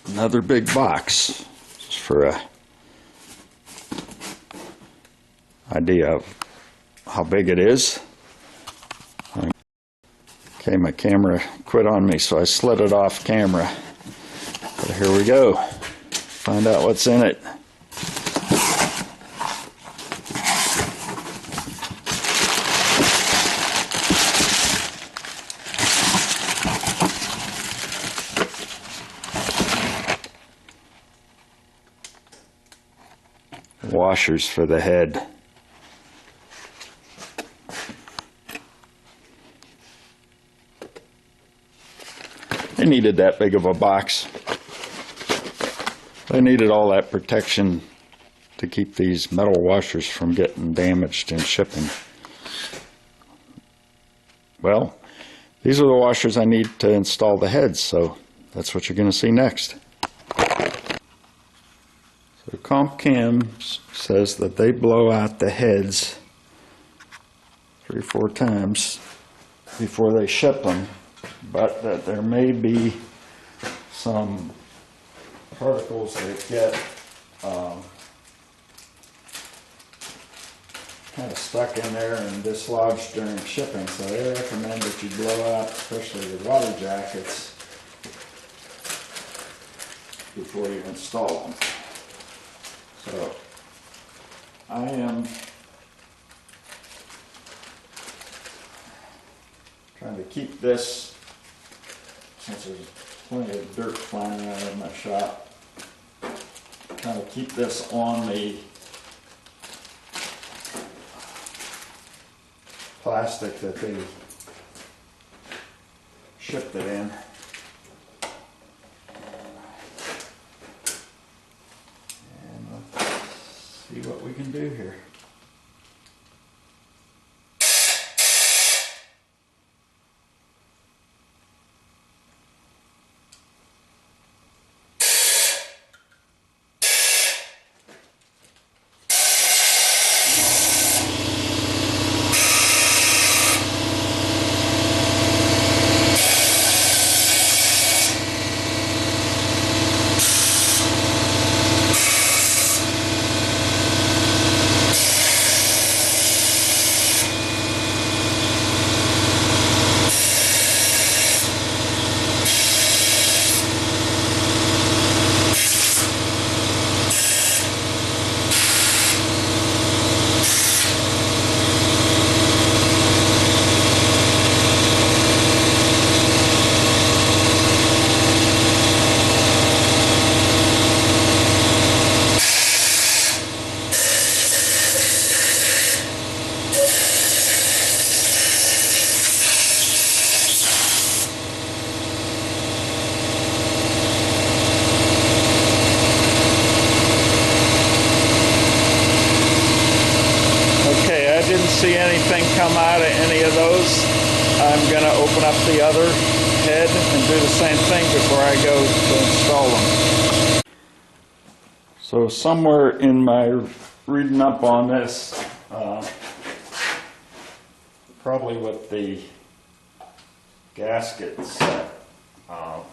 another big box just for a idea of how big it is. Okay, my camera quit on me, so I slid it off camera. But here we go. Find out what's in it. Washers for the head. They needed that big of a box. They needed all that protection to keep these metal washers from getting damaged in shipping. Well, these are the washers I need to install the heads, so that's what you're going to see next. So Comp Cam says that they blow out the heads 3 or 4 times before they ship them, but that there may be some particles that get kind of stuck in there and dislodged during shipping, so they recommend that you blow out, especially the water jackets, before you install them. So I am trying to keep this, since there's plenty of dirt flying out of my shop, trying to keep this on the plastic that they shipped it in. And let's see what we can do here. See anything come out of any of those, I'm going to open up the other head and do the same thing before I go to install them. So somewhere in my reading up on this, probably with the gasket set,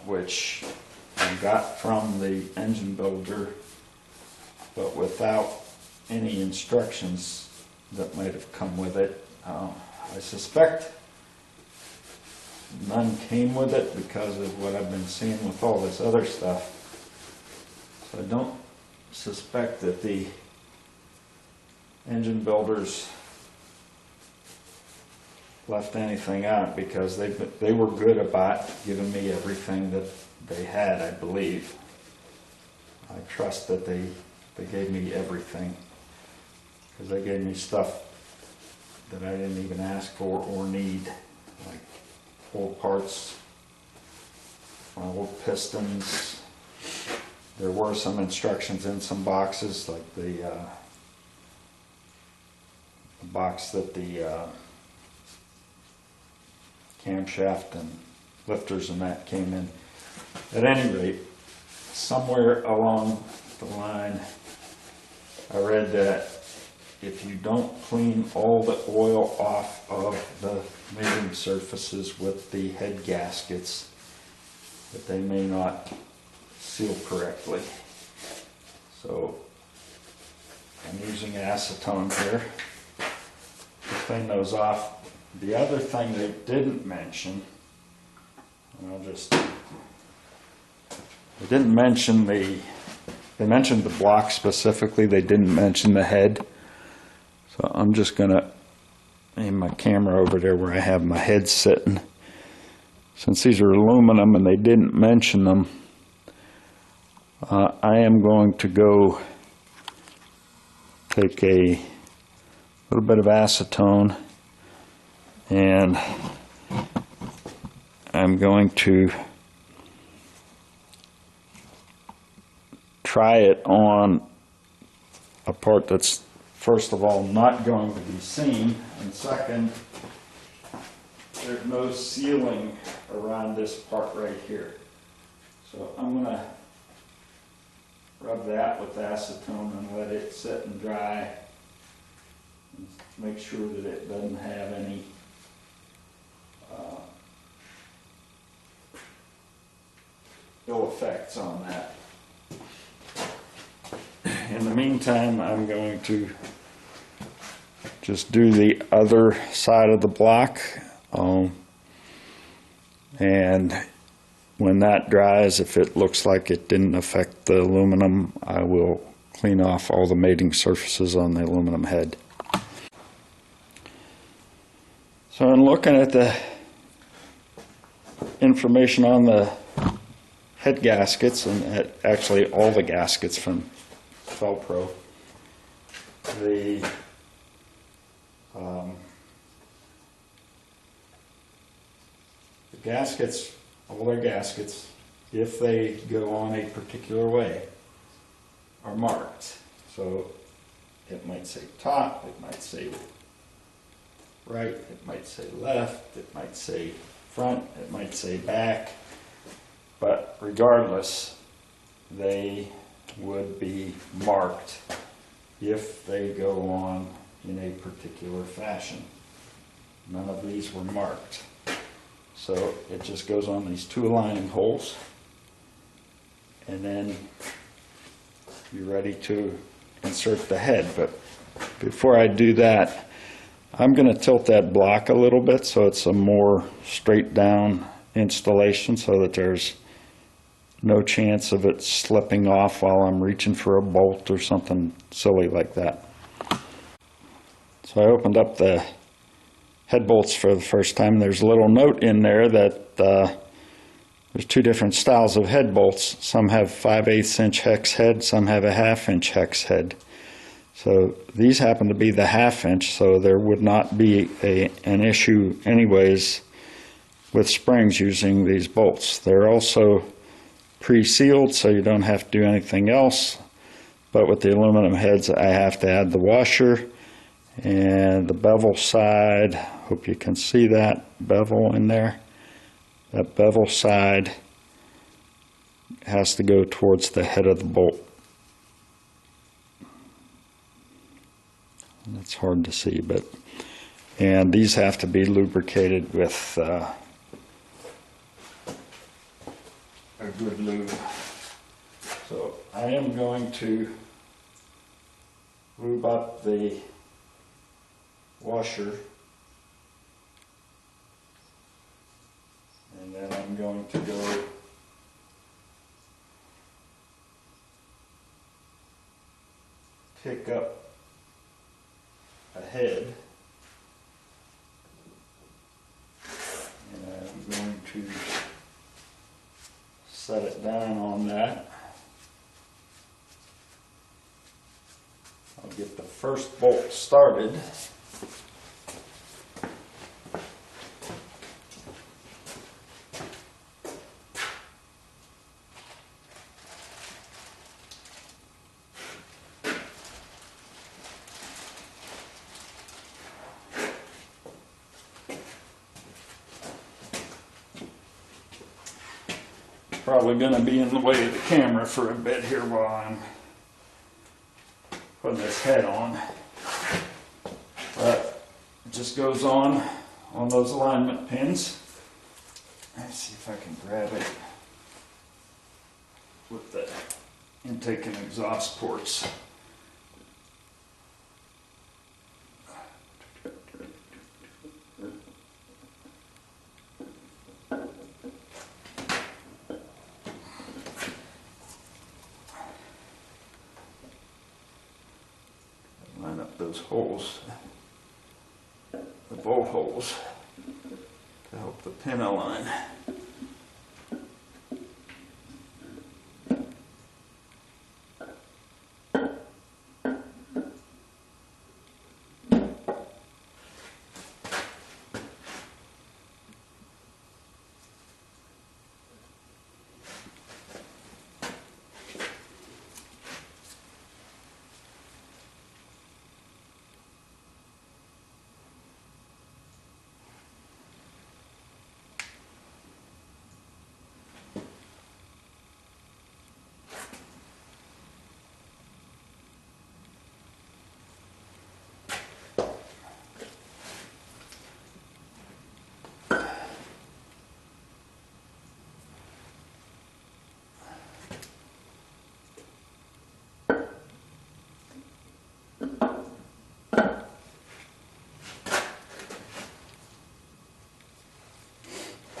which I got from the engine builder, but without any instructions that might have come with it. I suspect none came with it because of what I've been seeing with all this other stuff. So I don't suspect that the engine builders left anything out, because they were good about giving me everything that they had, I believe. I trust that they gave me everything, because they gave me stuff that I didn't even ask for or need, like old parts, old pistons. There were some instructions in some boxes, like the box that the camshaft and lifters and that came in. At any rate, somewhere along the line, I read that if you don't clean all the oil off of the mating surfaces with the head gaskets, that they may not sealed correctly. So I'm using acetone here to clean those off. The other thing they didn't mention, and they didn't mention they mentioned the block specifically, they didn't mention the head. So I'm just gonna aim my camera over there where I have my head sitting. Since these are aluminum and they didn't mention them, I am going to go take a little bit of acetone and I'm going to try it on a part that's, first of all, not going to be seen, and second, there's no sealing around this part right here. So I'm going to rub that with acetone and let it sit and dry. And make sure that it doesn't have any ill effects on that. In the meantime, I'm going to just do the other side of the block, and when that dries, if it looks like it didn't affect the aluminum, I will clean off all the mating surfaces on the aluminum head. So in looking at the information on the head gaskets, and actually all the gaskets from Felpro, the gaskets, all their gaskets, if they go on a particular way, are marked. So it might say top, it might say right, it might say left, it might say front, it might say back, but regardless, they would be marked if they go on in a particular fashion. None of these were marked. So it just goes on these two aligning holes, and then you're ready to insert the head. But before I do that, I'm going to tilt that block a little bit so it's a more straight down installation, so that there's no chance of it slipping off while I'm reaching for a bolt or something silly like that. So I opened up the head bolts for the first time. There's a little note in there that there's two different styles of head bolts. Some have 5/8 inch hex head, some have a 1/2 inch hex head. So these happen to be the 1/2 inch, so there would not be an issue anyways with springs using these bolts. They're also pre-sealed, so you don't have to do anything else. But with the aluminum heads, I have to add the washer and the bevel side. Hope you can see that bevel in there. That bevel side has to go towards the head of the bolt. It's hard to see, and these have to be lubricated with a good lube. So I am going to lube up the washer, and then I'm going to go pick up a head, and I'm going to set it down on that. I'll get the first bolt started. Probably going to be in the way of the camera for a bit here while I'm putting this head on. But it just goes on those alignment pins. Let's see if I can grab it. with the intake and exhaust ports. Line up those holes, the bolt holes, to help the pin align.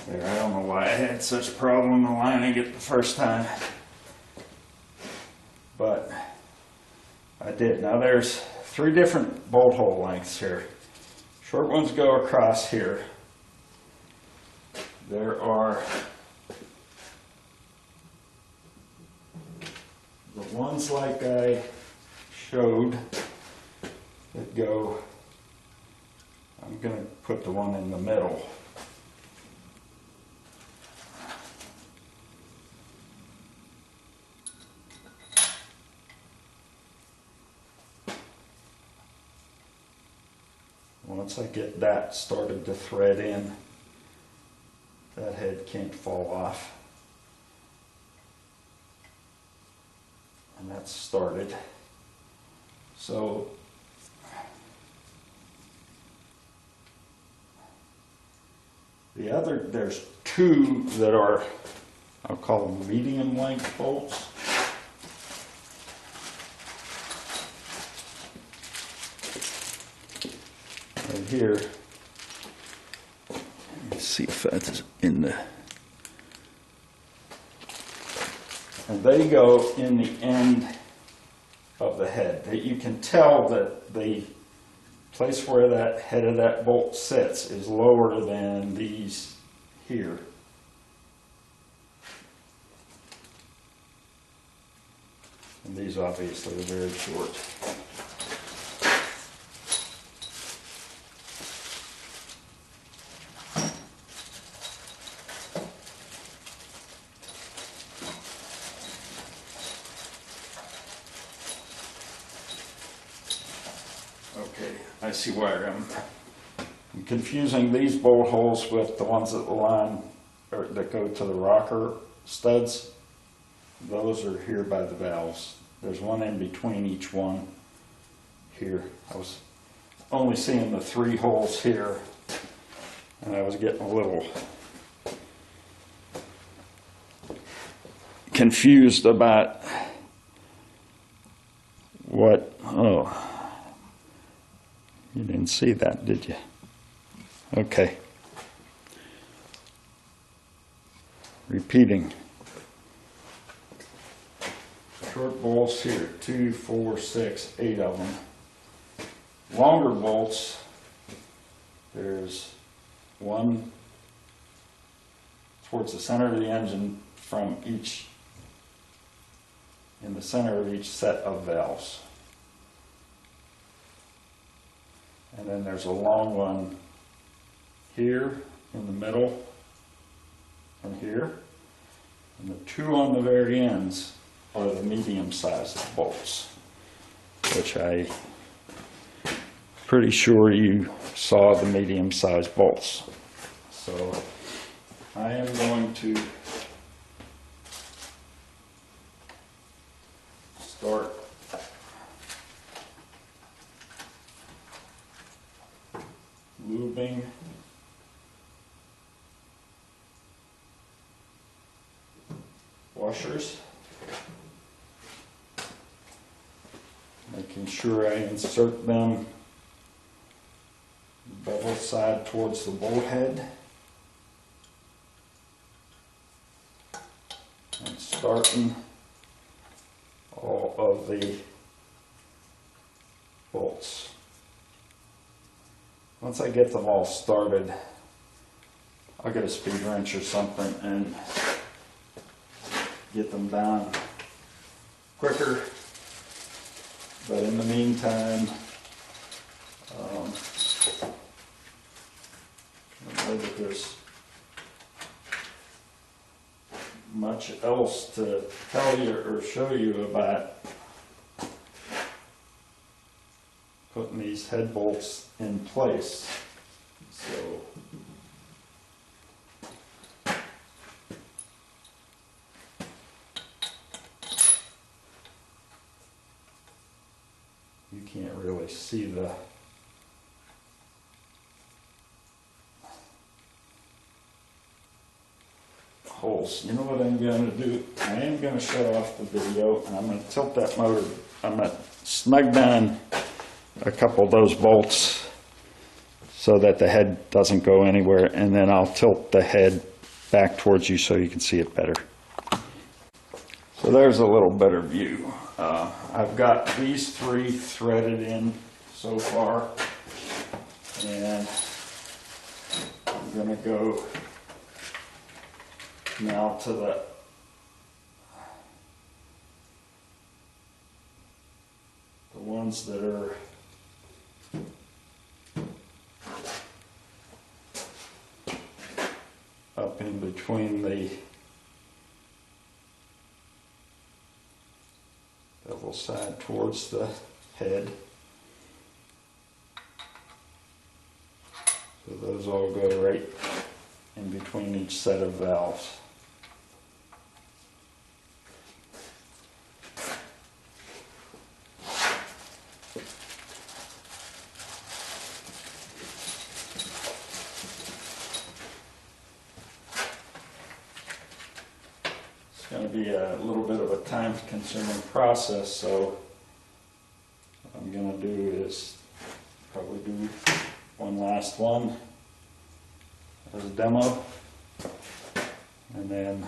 There, I don't know why I had such a problem aligning it the first time, but I did. Now there's 3 different bolt hole lengths here. Short ones go across here. There are the ones like I showed that go, I'm going to put the one in the middle. Once I get that started to thread in, that head can't fall off. And that's started. So the other, there's 2 that are, I'll call them medium length bolts. Right here, let's see if that's in the, and they go in the end of the head. You can tell that the place where that head of that bolt sits is lower than these here. And these obviously are very short. Okay, I see why I'm confusing these bolt holes with the ones that align or that go to the rocker studs. Those are here by the valves. There's one in between each one here. I was only seeing the 3 holes here, and I was getting a little confused about what, oh, you didn't see that, did you? Okay. Repeating. Short bolts here, 2, 4, 6, 8 of them. Longer bolts, there's one towards the center of the engine from each, in the center of each set of valves. And then there's a long one here in the middle and here. And the 2 on the very ends are the medium-sized bolts, which I'm pretty sure you saw the medium-sized bolts. So I am going to start lubing washers. Making sure I insert them bevel side towards the bolt head. And starting all of the bolts. Once I get them all started, I'll get a speed wrench or something and get them down quicker. But in the meantime, I don't know that there's much else to tell you or show you about putting these head bolts in place. So you can't really see the holes. You know what I'm going to do? I am going to shut off the video and I'm going to tilt that motor. I'm going to snug down a couple of those bolts so that the head doesn't go anywhere, and then I'll tilt the head back towards you so you can see it better. So there's a little better view. I've got these three threaded in so far, and I'm going to go now to the ones that are up in between the bevel side towards the head. So those all go right in between each set of valves. It's going to be a little bit of a time-consuming process, so what I'm going to do is probably do one last one as a demo, and then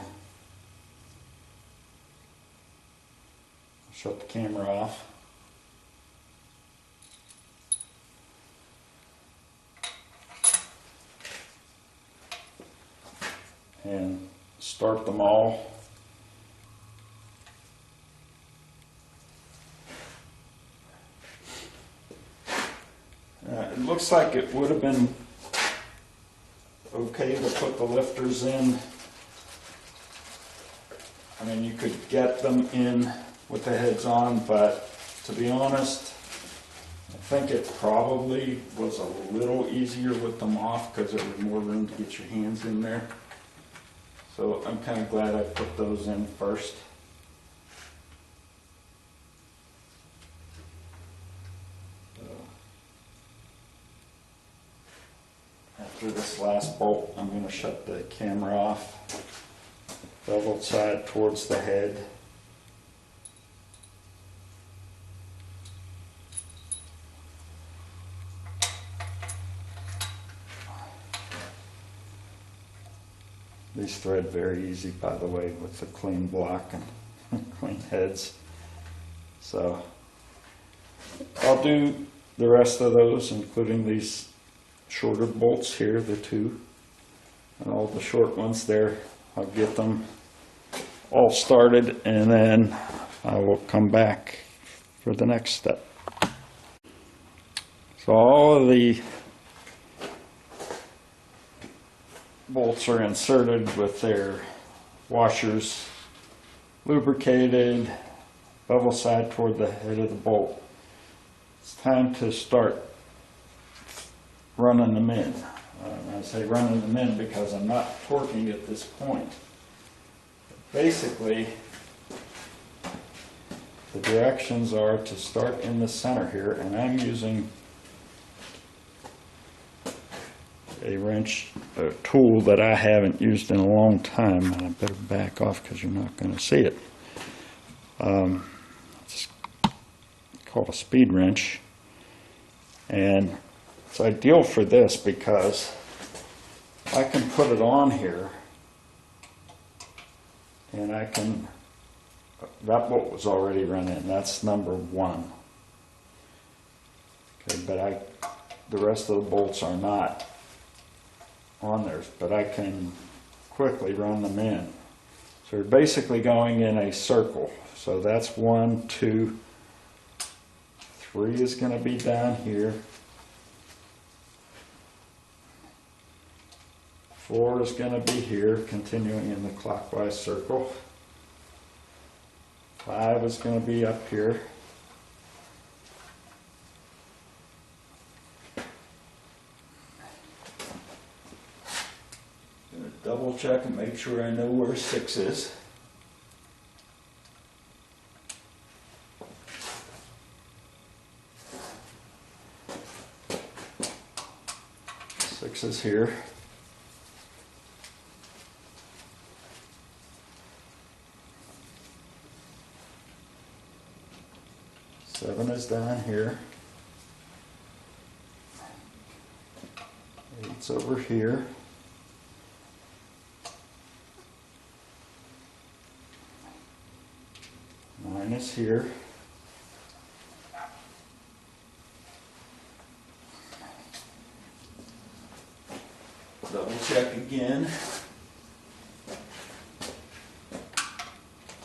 I'll shut the camera off. And start them all. It looks like it would have been okay to put the lifters in. I mean, you could get them in with the heads on, but to be honest, I think it probably was a little easier with them off because there was more room to get your hands in there. So I'm kind of glad I put those in first. After this last bolt, I'm going to shut the camera off. Bevel side towards the head. These thread very easy, by the way, with the clean block and clean heads. So I'll do the rest of those, including these shorter bolts here, the two, and all the short ones there. I'll get them all started, and then I will come back for the next step. So all of the bolts are inserted with their washers lubricated, bevel side toward the head of the bolt. It's time to start running them in. I say running them in because I'm not torquing at this point. Basically, the directions are to start in the center here, and I'm using a wrench, a tool that I haven't used in a long time, and I better back off because you're not going to see it. It's called a speed wrench, and it's ideal for this because I can put it on here and I can, that bolt was already run in, that's number 1. Okay, but the rest of the bolts are not on there, but I can quickly run them in. So they're basically going in a circle. So that's 1, 2, 3 is going to be down here. 4 is going to be here, continuing in the clockwise circle. 5 is going to be up here. Gonna double check and make sure I know where 6 is. 6 is here. Seven is down here. 8's over here. 9 is here. Double check again.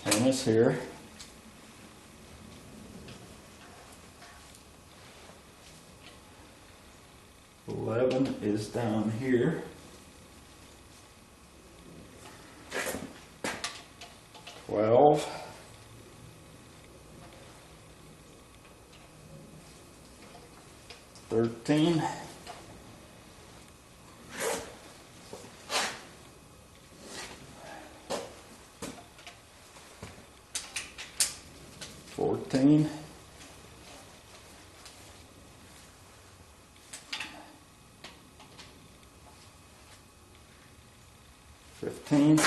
10 is here. 11 is down here. 12. 13. 14. 15.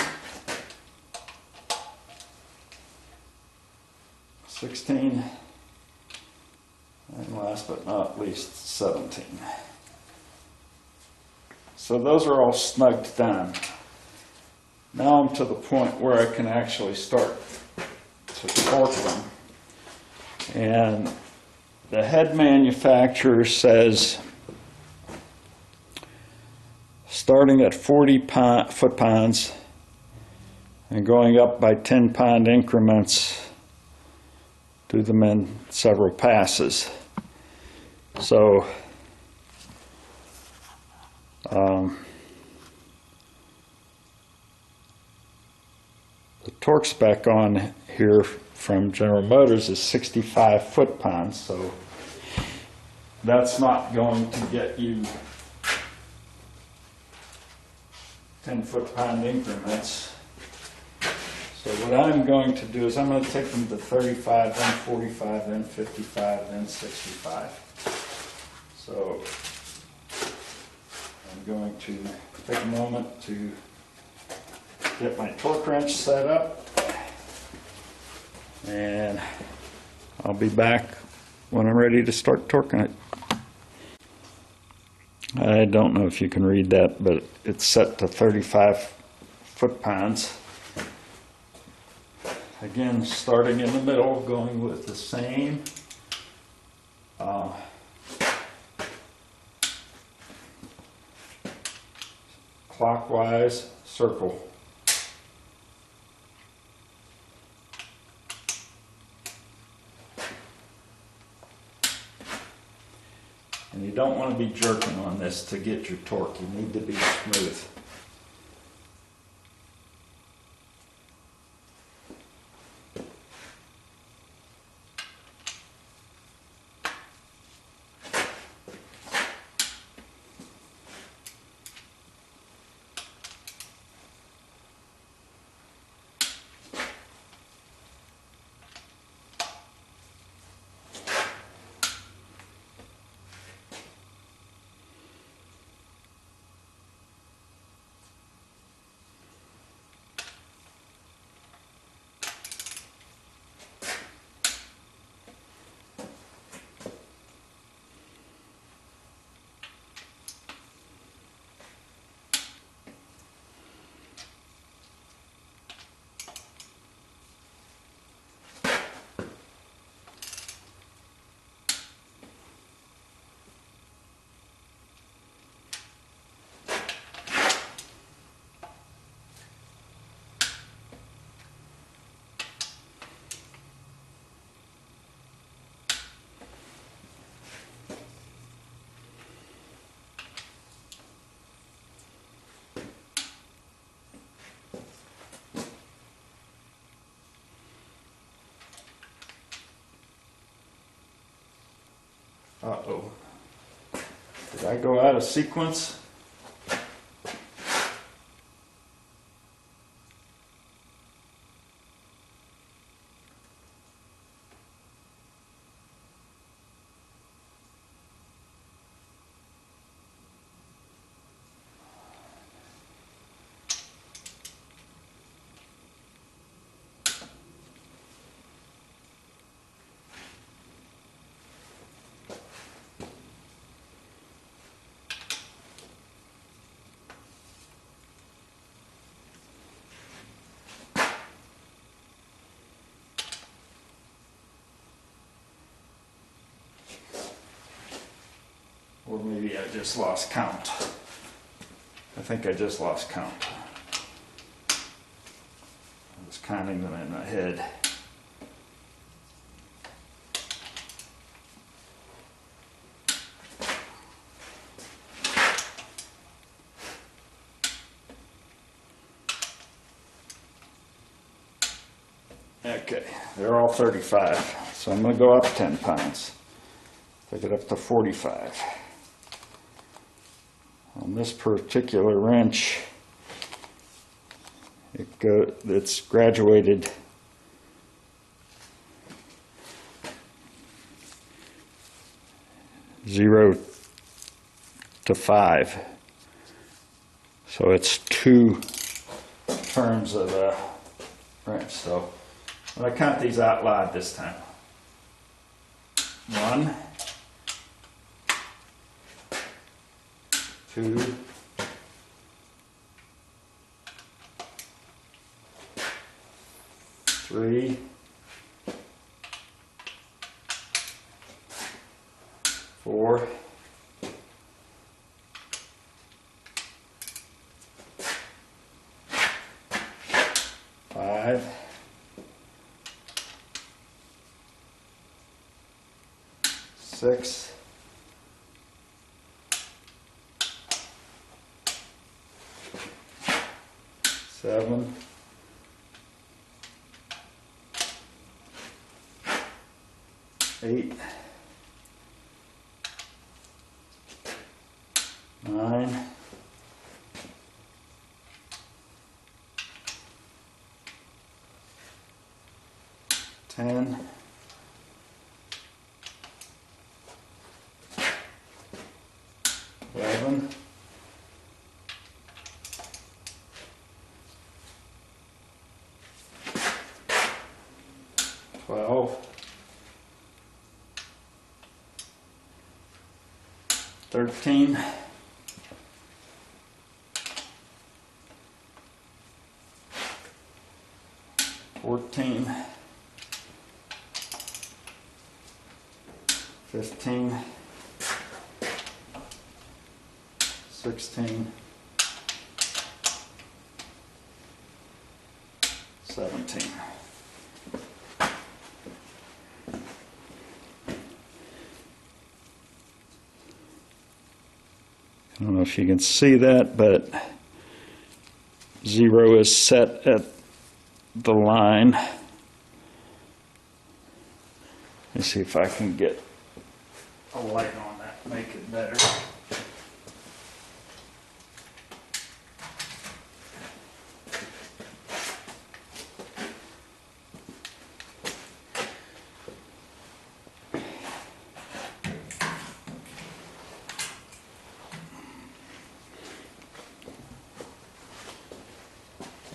16. And last but not least, 17. So those are all snugged down. Now I'm to the point where I can actually start to torque them. And the head manufacturer says starting at 40 foot-pounds and going up by 10-pound increments, do them in several passes. So the torque spec on here from General Motors is 65 foot-pounds, so that's not going to get you 10 foot-pound increments. So what I'm going to do is I'm going to take them to 35, then 45, then 55, then 65. So I'm going to take a moment to get my torque wrench set up, and I'll be back when I'm ready to start torquing it. I don't know if you can read that, but it's set to 35 foot-pounds. Again, starting in the middle, going with the same clockwise circle. And you don't want to be jerking on this to get your torque. You need to be smooth. Uh-oh. Did I go out of sequence? Or maybe I just lost count. I think I just lost count. I was counting them in my head. Okay, they're all 35, so I'm going to go up 10 pounds. Take it up to 45. On this particular wrench, it's graduated zero to 5. So it's 2 turns of a wrench. So I'm going to count these out loud this time. 1, 2, 3, 4, 5, 6, 7, 8, 9, 10, 11, 12, 13, 14, 15, 16, 17. I don't know if you can see that, but 0 is set at the line. Let me see if I can get a light on that, make it better.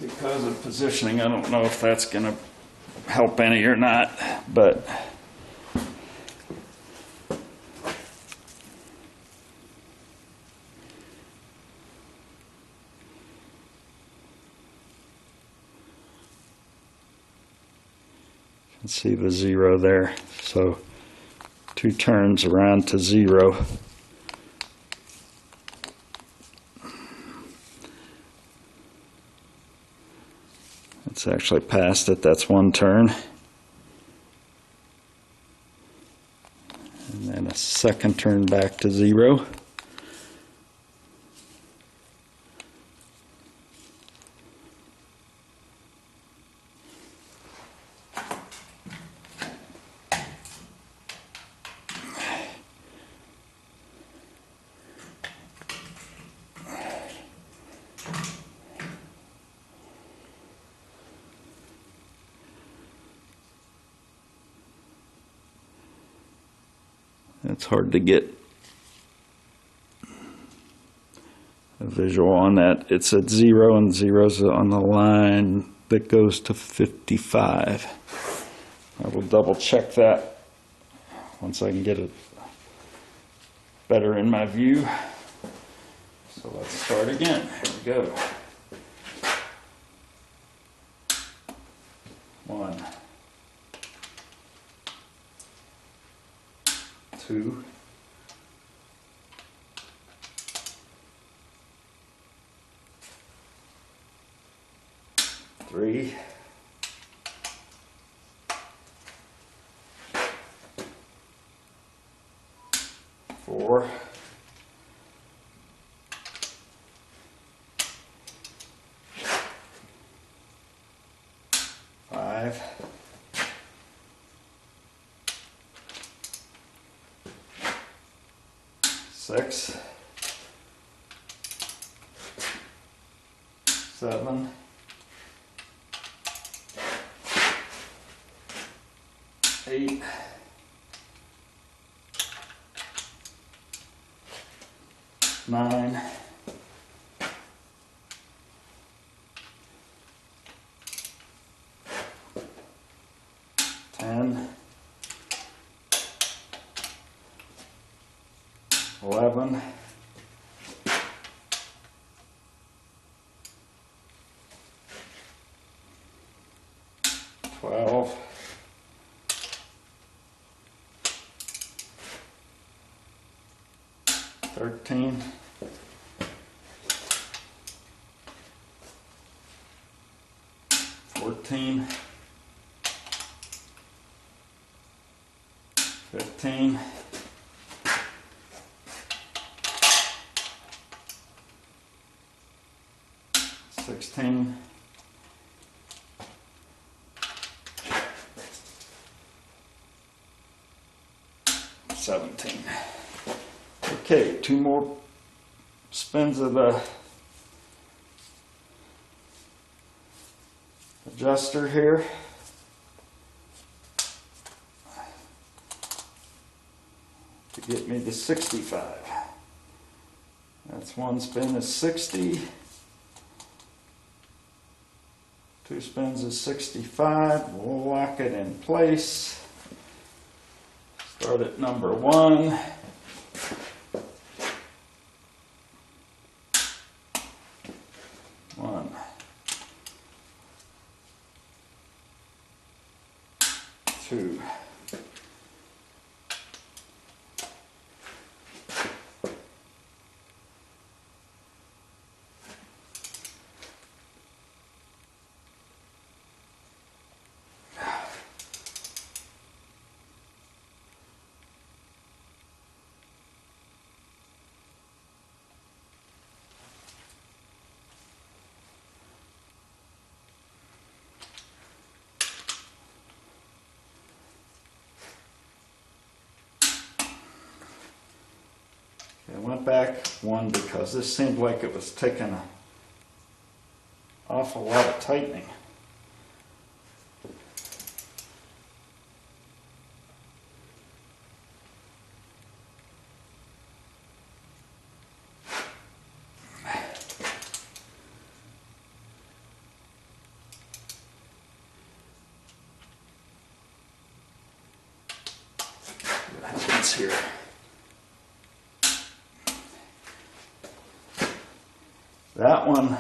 Because of positioning, I don't know if that's going to help any or not, but you can see the 0 there. So 2 turns around to 0. It's actually past it, that's 1 turn. And then a second turn back to 0. It's hard to get a visual on that. It's at 0 and 0's on the line that goes to 55. I will double check that once I can get it better in my view. So let's start again. Here we go. 1, 2, 3, 4, 5, 6, 7, 8, 9, 10, 11, 12, 13, 14, 15, 16, 17. Okay, 2 more spins of the adjuster here. To get me to 65. That's 1 spin is 60. 2 spins is 65. We'll lock it in place. Start at number 1. 1, 2, I went back 1 because this seemed like it was taking an awful lot of tightening. What happens here? That one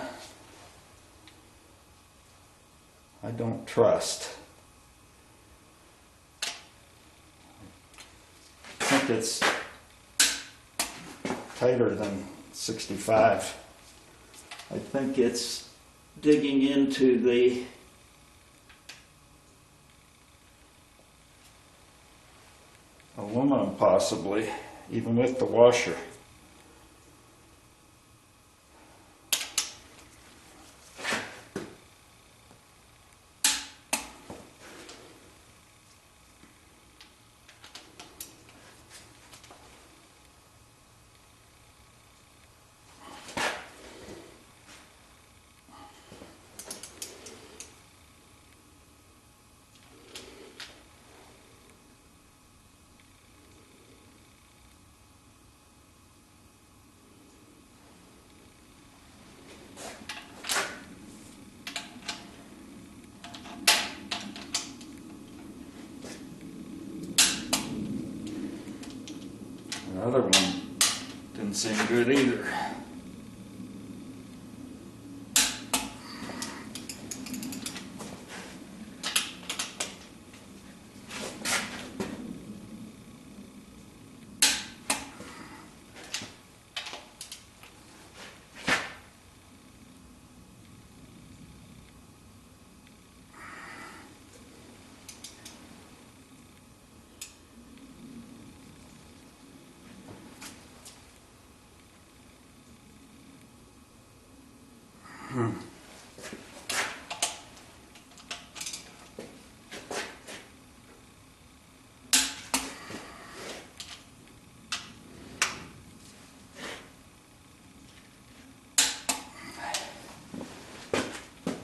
I don't trust. I think it's tighter than 65. I think it's digging into the aluminum possibly, even with the washer. The other one didn't seem good either.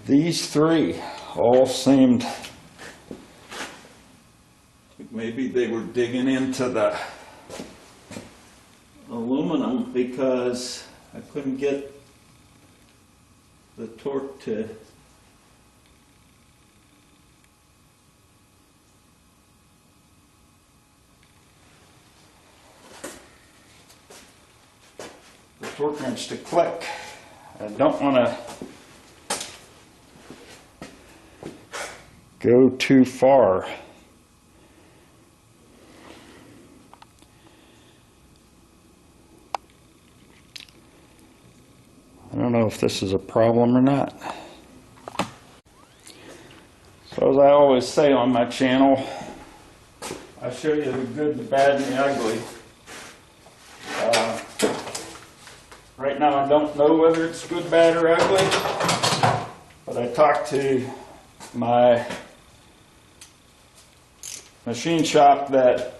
These three all seemed like maybe they were digging into the aluminum because I couldn't get the torque to wrench to click. I don't want to go too far. I don't know if this is a problem or not. So as I always say on my channel, I show you the good, the bad, and the ugly. Right now I don't know whether it's good, bad, or ugly, but I talked to my machine shop that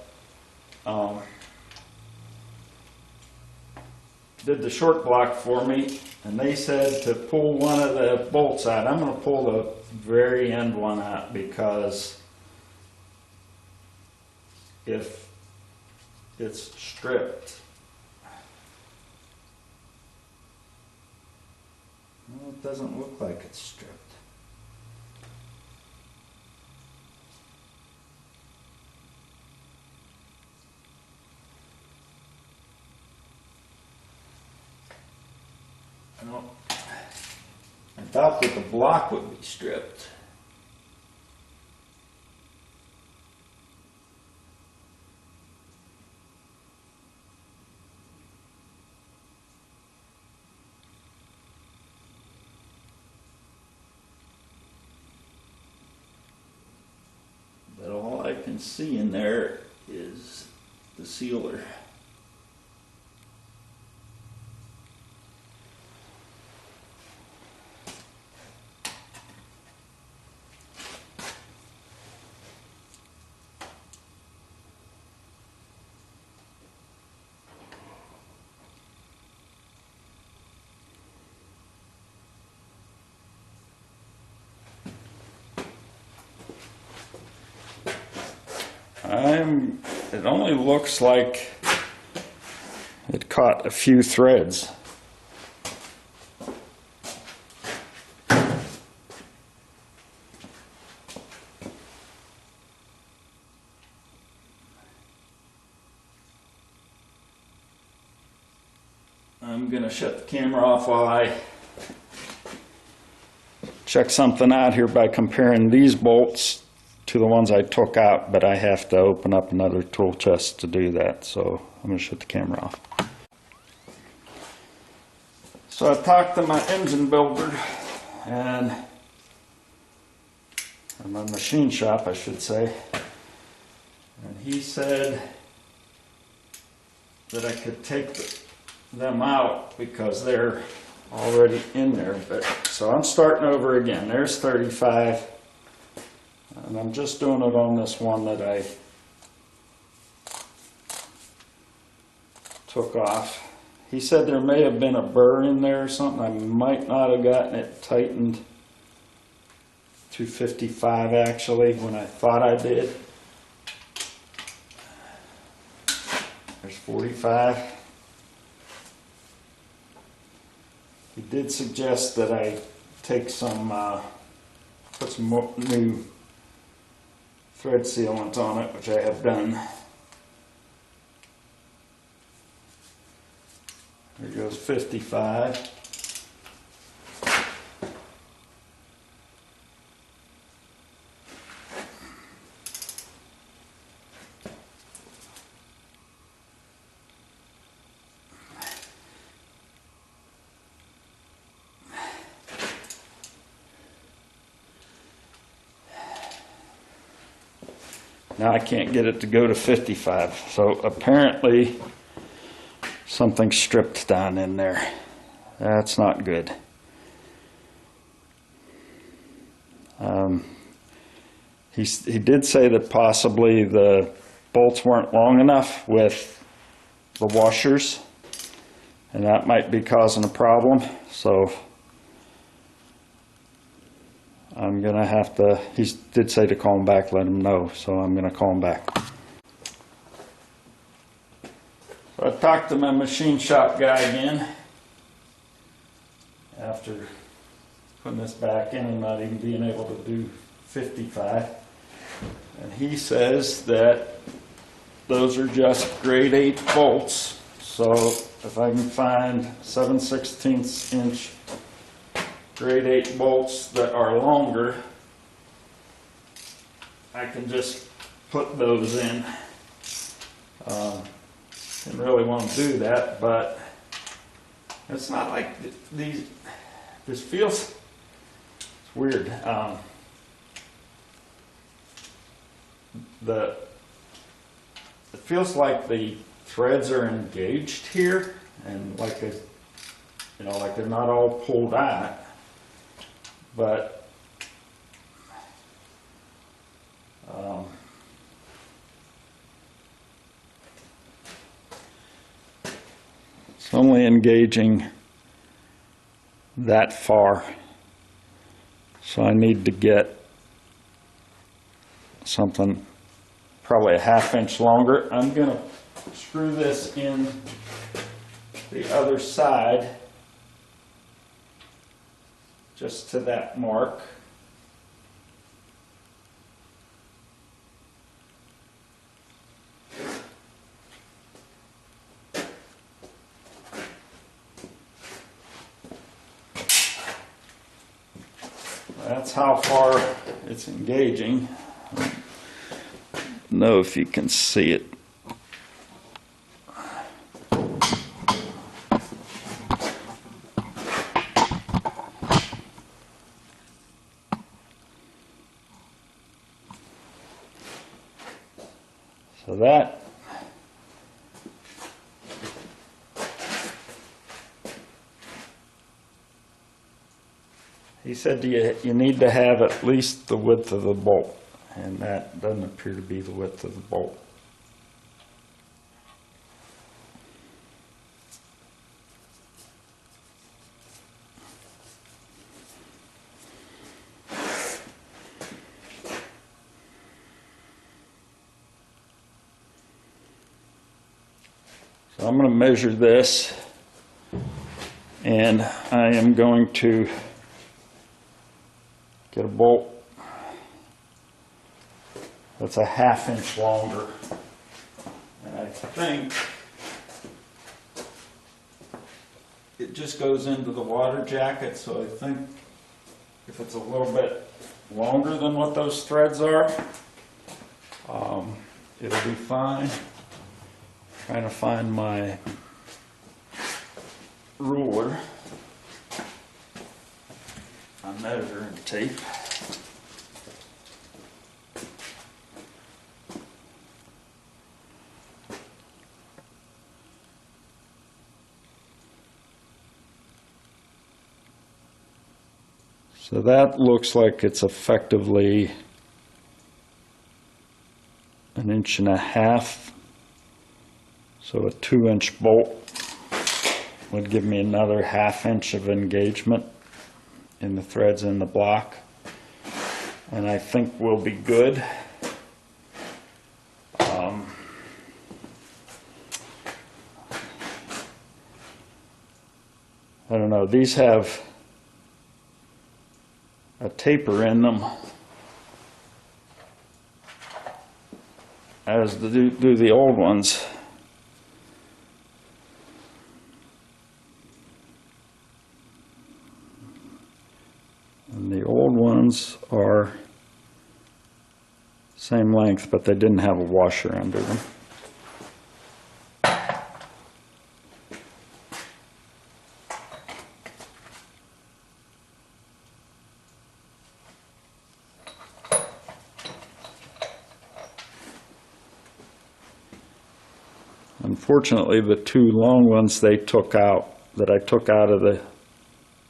did the short block for me, and they said to pull one of the bolts out. I'm going to pull the very end one out because if it's stripped, well, it doesn't look like it's stripped. I thought that the block would be stripped. But all I can see in there is the sealer. It only looks like it caught a few threads. I'm going to shut the camera off while I check something out here by comparing these bolts to the ones I took out, but I have to open up another tool chest to do that, so I'm going to shut the camera off. So I talked to my engine builder, or my machine shop I should say, and he said that I could take them out because they're already in there. But so I'm starting over again. There's 35. And I'm just doing it on this one that I took off. He said there may have been a burr in there or something. I might not have gotten it tightened to 55 actually when I thought I did. There's 45. He did suggest that I take some, put some new thread sealant on it, which I have done. 55. Now I can't get it to go to 55, so apparently something's stripped down in there. That's not good. He did say that possibly the bolts weren't long enough with the washers, and that might be causing a problem. So I'm gonna have to, he did say to call him back, let him know, so I'm gonna call him back. So I talked to my machine shop guy again. After putting this back in and not even being able to do 55. And he says that those are just grade 8 bolts. So if I can find 7/16 inch grade 8 bolts that are longer, I can just put those in. Didn't really want to do that, but it's not like these, this feels, it's weird. It feels like the threads are engaged here, and like they, you know, like they're not all pulled out. But it's only engaging that far, so I need to get something probably a 1/2 inch longer. I'm going to screw this in the other side just to that mark. That's how far it's engaging. I don't know if you can see it. So that he said you need to have at least the width of the bolt, and that doesn't appear to be the width of the bolt. So I'm going to measure this, and I am going to get a bolt that's a 1/2 inch longer. And I think it just goes into the water jacket, so I think if it's a little bit longer than what those threads are, it'll be fine. Trying to find my ruler, my measuring tape. So that looks like it's effectively 1.5 inches. So a 2-inch bolt would give me another 1/2 inch of engagement in the threads in the block. And I think we'll be good. I don't know, these have a taper in them, as do the old ones. same length, but they didn't have a washer under them. Unfortunately, the two long ones they took out, that I took out of the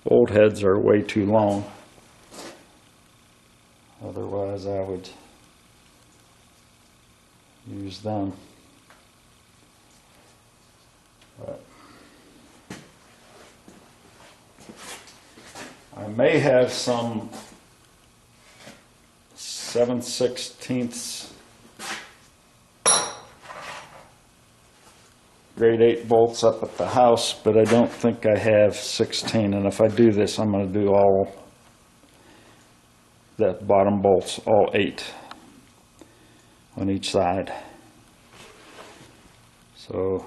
old heads, are way too long. Otherwise, I would use them. But I may have some 7/16 grade 8 bolts up at the house, but I don't think I have 16. And if I do this, I'm going to do all the bottom bolts, all 8 on each side. So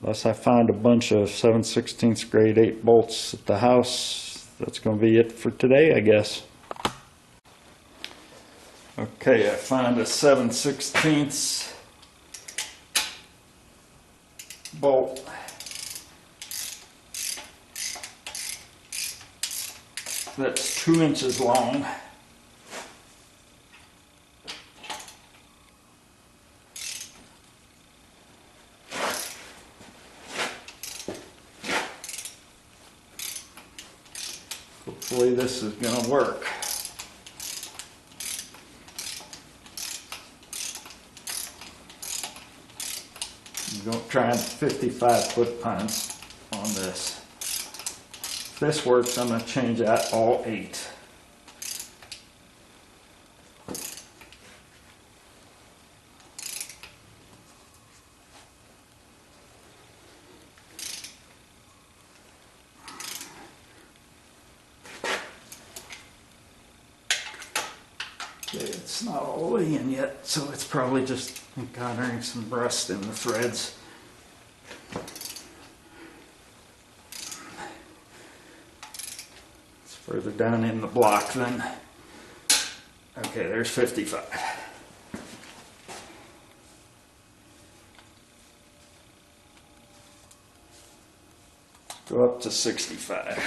unless I find a bunch of 7/16 grade 8 bolts at the house, that's going to be it for today, I guess. Okay, I found a 7/16 bolt. That's 2 inches long. Hopefully this is going to work. Don't try 55-foot pines on this. If this works, I'm going to change out all 8. Okay, it's not all the way in yet, so it's probably just encountering some rust in the threads. It's further down in the block then. Okay, there's 55. Go up to 65.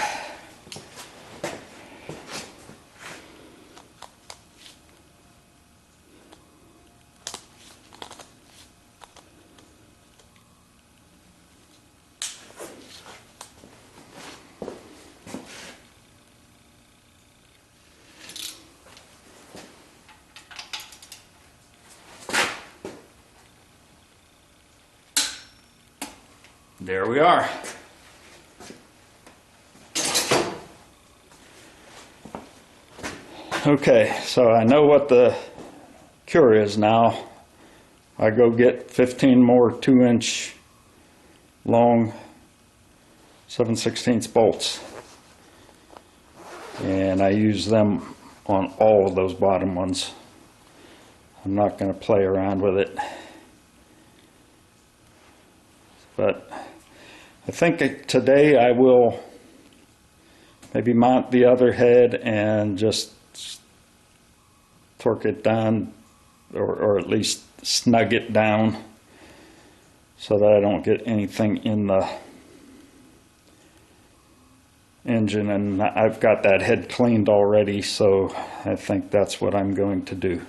There we are. Okay, so I know what the cure is now. I go get 15 more 2-inch long 7/16 bolts, and I use them on all of those bottom ones. I'm not going to play around with it, but I think today I will maybe mount the other head and just torque it down, or at least snug it down so that I don't get anything in the engine. And I've got that head cleaned already, so I think that's what I'm going to do.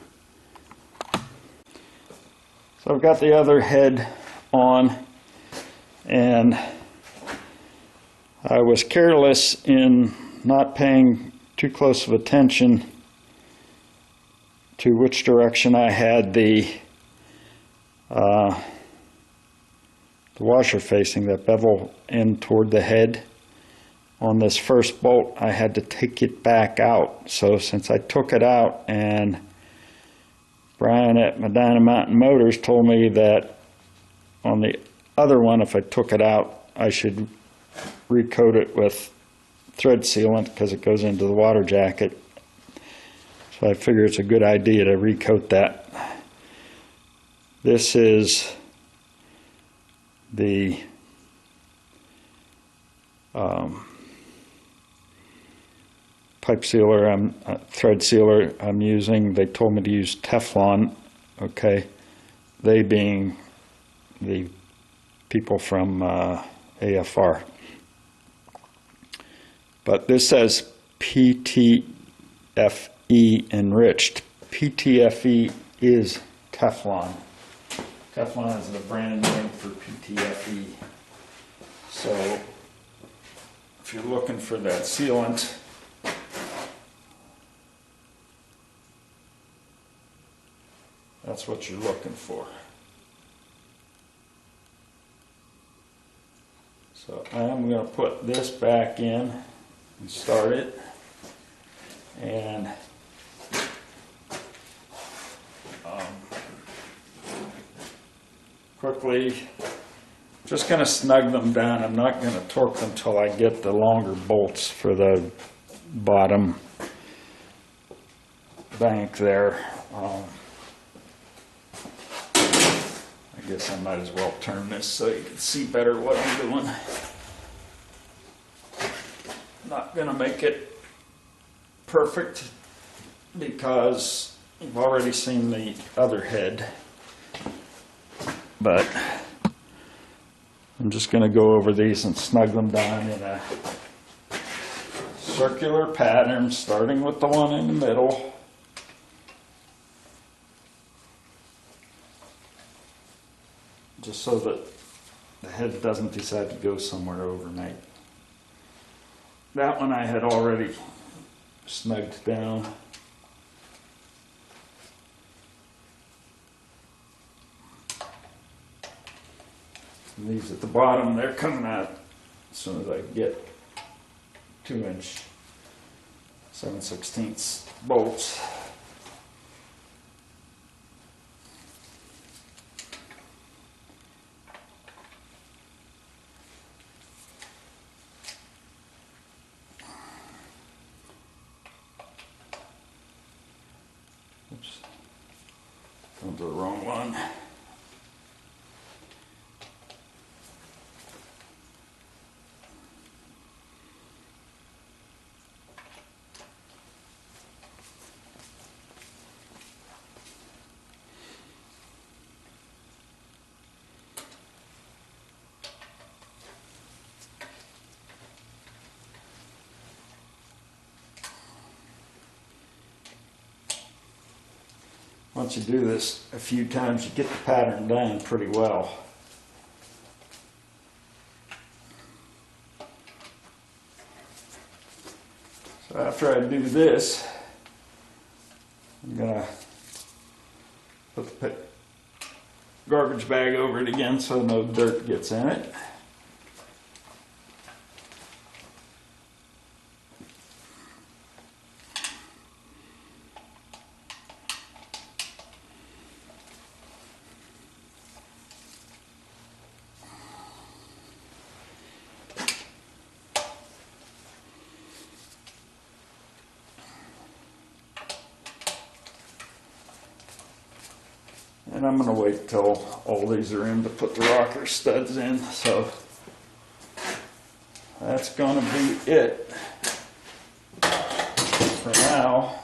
So I've got the other head on, and I was careless in not paying too close of attention to which direction I had the washer facing, that bevel in toward the head. On this first bolt, I had to take it back out. So since I took it out, and Brian at Medina Mountain Motors told me that on the other one, if I took it out, I should recoat it with thread sealant because it goes into the water jacket. So I figure it's a good idea to recoat that. This is the pipe sealer, thread sealer I'm using. They told me to use Teflon, okay? They being the people from AFR. But this says PTFE enriched. PTFE is Teflon. Teflon is the brand name for PTFE. So if you're looking for that sealant, that's what you're looking for. So I'm going to put this back in and start it. And quickly, just going to snug them down. I'm not going to torque them until I get the longer bolts for the bottom bank there. I guess I might as well turn this so you can see better what I'm doing. Not going to make it perfect because you've already seen the other head. But I'm just going to go over these and snug them down in a circular pattern, starting with the one in the middle. Just so that the head doesn't decide to go somewhere overnight. That one I had already snugged down. And these at the bottom, they're coming out as soon as I get 2-inch 7/16 bolts. Oops, found the wrong one. Once you do this a few times, you get the pattern down pretty well. So after I do this, I'm going to put the garbage bag over it again so no dirt gets in it. And I'm going to wait till all these are in to put the rocker studs in. So that's going to be it for now.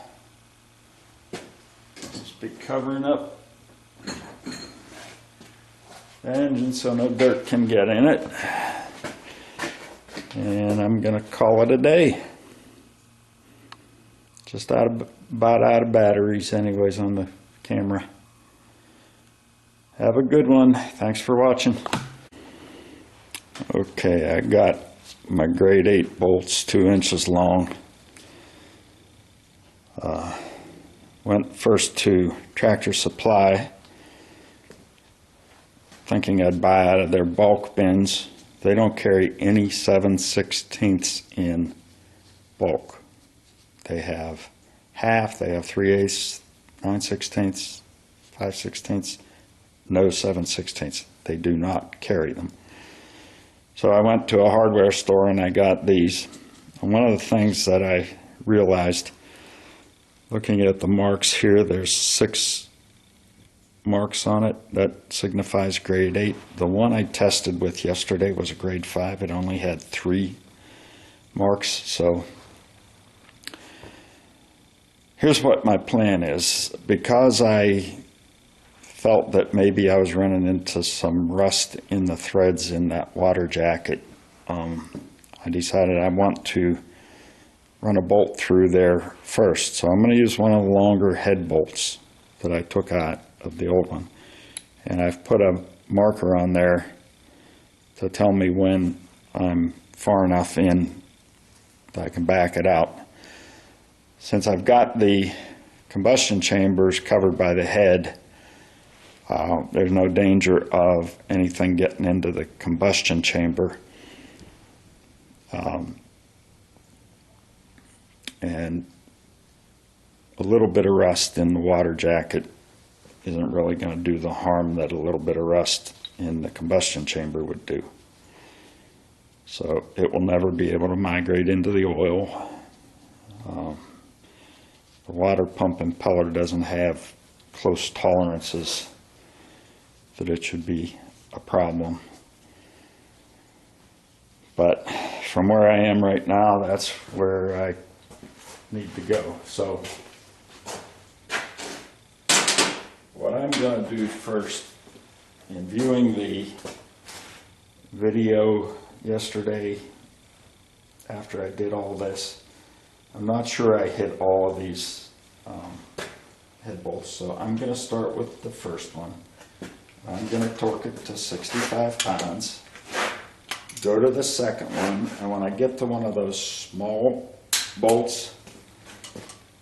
Just be covering up the engine so no dirt can get in it. And I'm going to call it a day. Just about out of batteries anyways on the camera. Have a good one. Thanks for watching. Okay, I got my grade 8 bolts 2 inches long. Went first to Tractor Supply, thinking I'd buy out of their bulk bins. They don't carry any 7/16 in bulk. They have half, they have 3/8, 9/16, 5/16. No 7/16. They do not carry them. So I went to a hardware store and I got these. And one of the things that I realized, looking at the marks here, there's 6 marks on it. That signifies grade 8. The one I tested with yesterday was a grade 5. It only had 3 marks. So here's what my plan is. Because I felt that maybe I was running into some rust in the threads in that water jacket, I decided I want to run a bolt through there first. So I'm going to use one of the longer head bolts that I took out of the old one. And I've put a marker on there to tell me when I'm far enough in that I can back it out. Since I've got the combustion chambers covered by the head, there's no danger of anything getting into the combustion chamber. And a little bit of rust in the water jacket isn't really going to do the harm that a little bit of rust in the combustion chamber would do. So it will never be able to migrate into the oil. The water pump impeller doesn't have close tolerances that it should be a problem. But from where I am right now, that's where I need to go. So what I'm going to do first, in viewing the video yesterday after I did all this, I'm not sure I hit all of these head bolts, so I'm going to start with the first one. I'm going to torque it to 65 pounds, go to the second one, and when I get to one of those small bolts,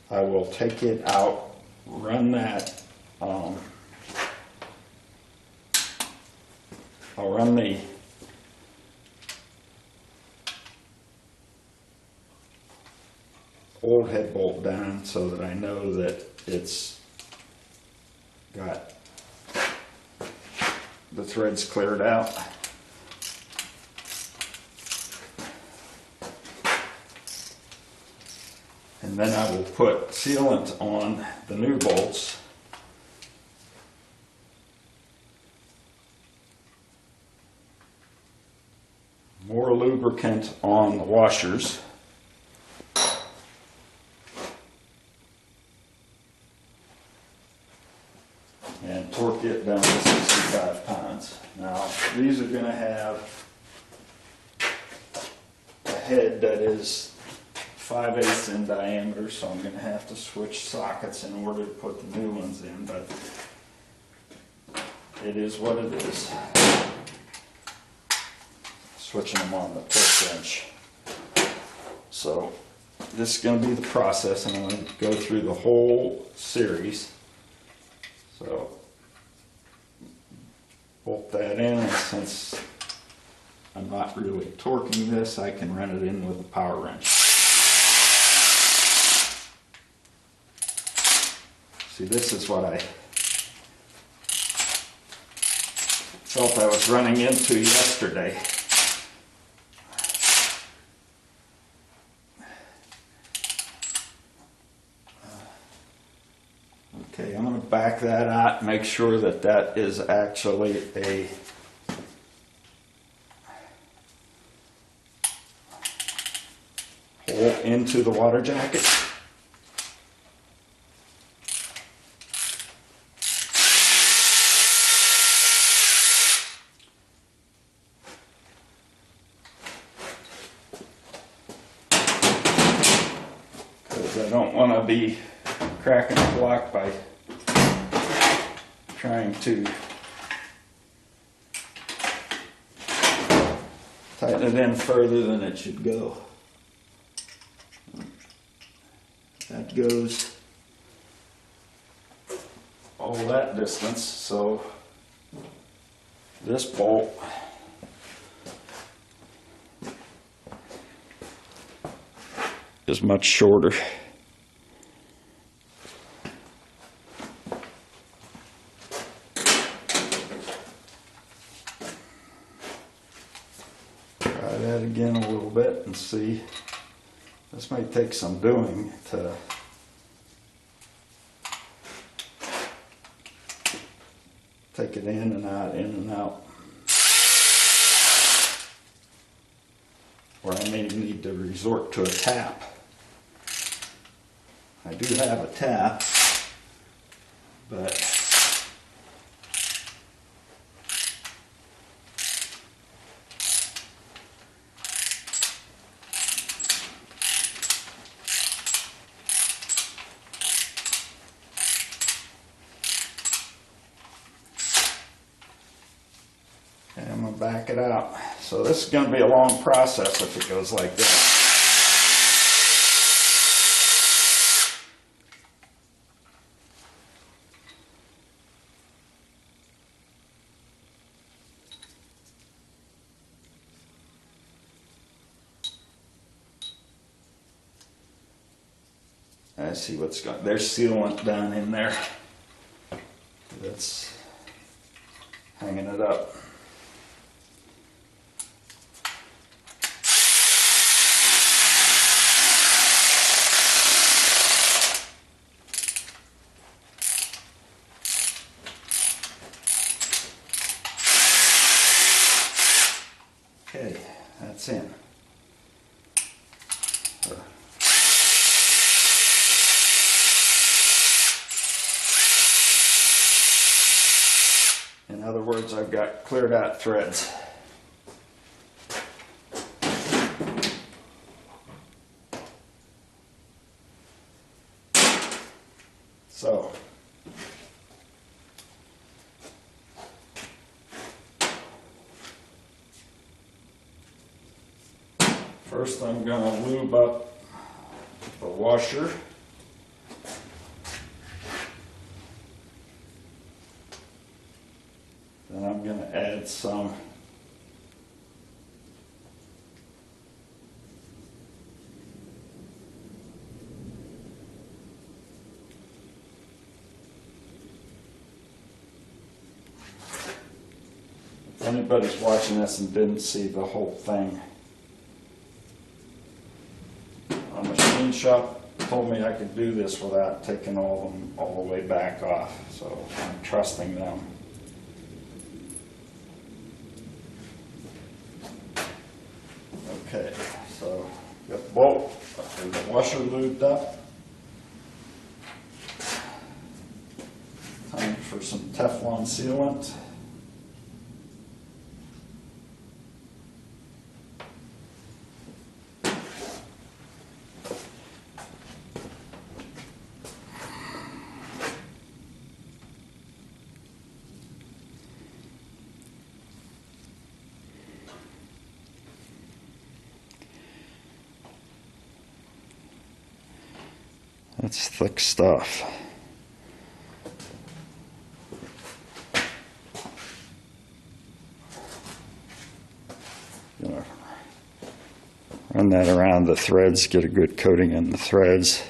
I will take it out, run that, I'll run the old head bolt down so that I know that it's got the threads cleared out. And then I will put sealant on the new bolts. More lubricant on the washers. And torque it down to 65 pounds. Now, these are going to have a head that is 5/8 in diameter, so I'm going to have to switch sockets in order to put the new ones in, but it is what it is. Switching them on the torque wrench. So, this is going to be the process, and I'm going to go through the whole series. So, bolt that in, and since I'm not really torquing this, I can run it in with a power wrench. See, this is what I felt I was running into yesterday. Okay, I'm going to back that out, make sure that that is actually a hole into the water jacket. Because I don't want to be cracking the block by trying to tighten it in further than it should go. That goes all that distance, so this bolt is much shorter. Try that again a little bit and see. This may take some doing to take it in and out, in and out. Or I may need to resort to a tap. I do have a tap, but and I'm going to back it out. So this is going to be a long process if it goes like this. I see what's going. There's sealant down in there. That's hanging it up. Okay, that's in. In other words, I've got cleared out threads. So, first I'm going to lube up the washer. Then I'm going to add some if anybody's watching this and didn't see the whole thing, a machine shop told me I could do this without taking all the way back off, so I'm trusting them. Okay, so got the bolt, the washer lubed up. Time for some Teflon sealant. That's thick stuff. Run that around the threads, get a good coating in the threads.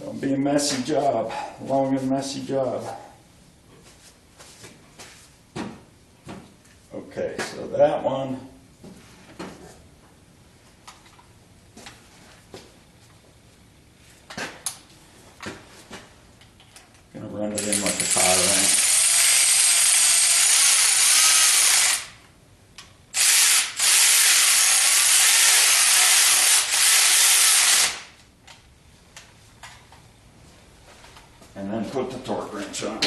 It'll be a messy job, long and messy job. Okay, so that one, gonna run it in like a tire wrench. And then put the torque wrench on.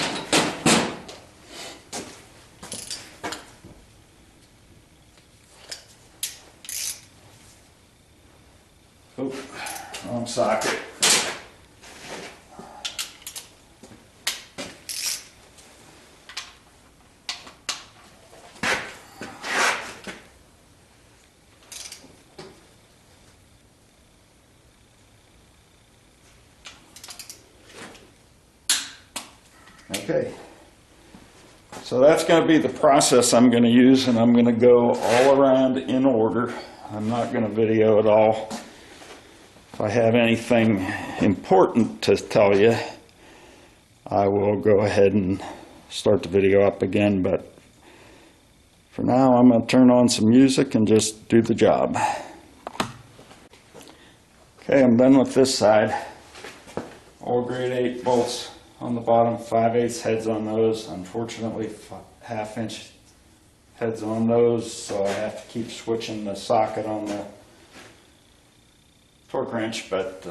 Oop, wrong socket. Okay, so that's going to be the process I'm going to use, and I'm going to go all around in order. I'm not going to video it all. If I have anything important to tell you, I will go ahead and start the video up again, but for now I'm going to turn on some music and just do the job. Okay, I'm done with this side. All grade 8 bolts on the bottom, 5/8 heads on those. Unfortunately, 1/2 inch heads on those, so I have to keep switching the socket on the torque wrench, but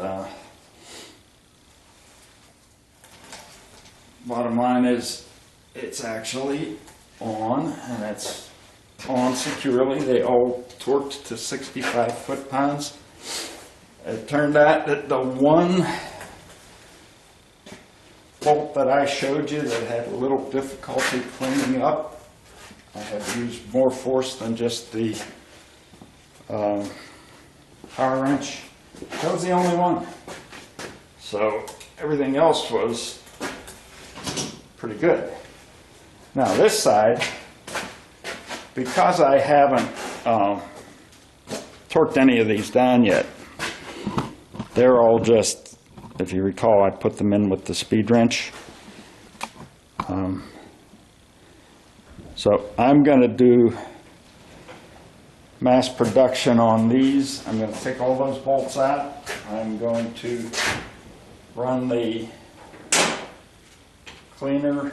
bottom line is it's actually on, and it's on securely. They all torqued to 65 foot-pounds. It turned out that the one bolt that I showed you that had a little difficulty cleaning up, I had to use more force than just the power wrench. That was the only one. So everything else was pretty good. Now this side, because I haven't torqued any of these down yet, they're all just, if you recall, I put them in with the speed wrench. So I'm going to do mass production on these. I'm going to take all those bolts out. I'm going to run the cleaner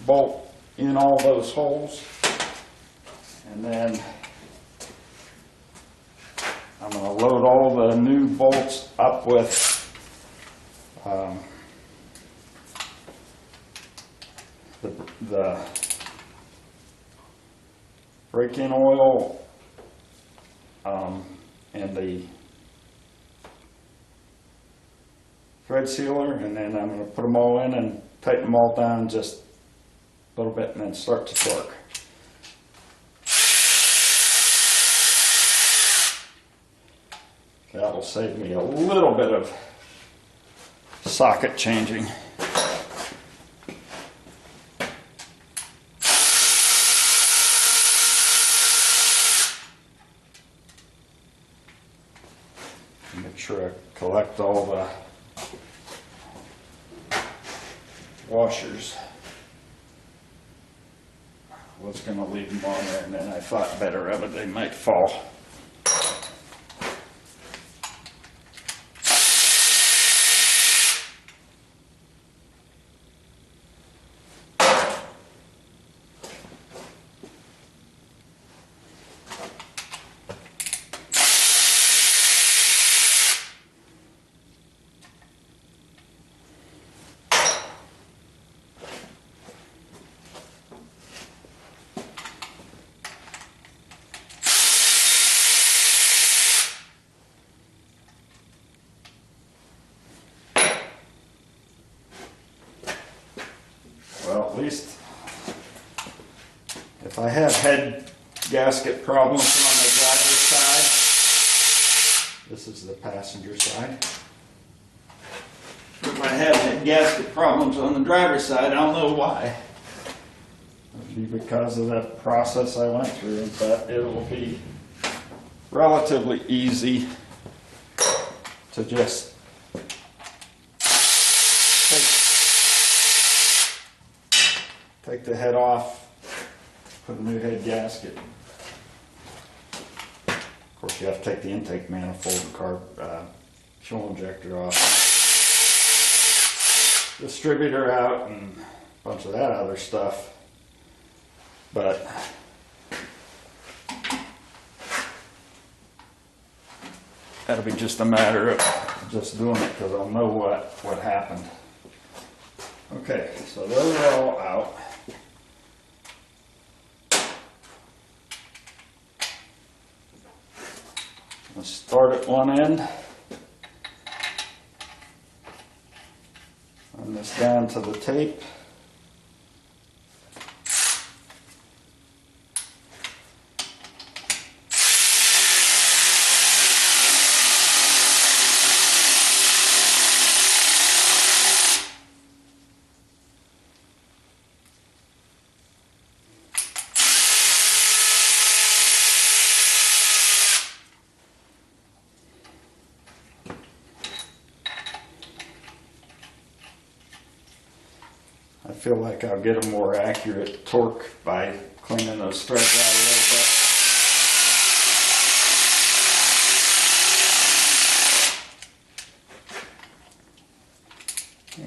bolt in all those holes, and then I'm going to load all the new bolts up with the break-in oil and the thread sealer, and then I'm going to put them all in and tighten them all down just a little bit and then start to torque. That will save me a little bit of socket changing. Make sure I collect all the washers. I was going to leave them on there, and then I thought better of it, they might fall. Well, at least if I have head gasket problems on the driver's side, this is the passenger side. If I have head gasket problems on the driver's side, I'll know why. It'll be because of that process I went through, but it will be relatively easy to just take the head off, put a new head gasket. Of course, you have to take the intake manifold and fuel injector off, distributor out, and a bunch of that other stuff. But that'll be just a matter of just doing it, because I'll know what happened. Okay, so those are all out. Let's start at one end. Run this down to the tape. feel like I'll get a more accurate torque by cleaning those threads out a little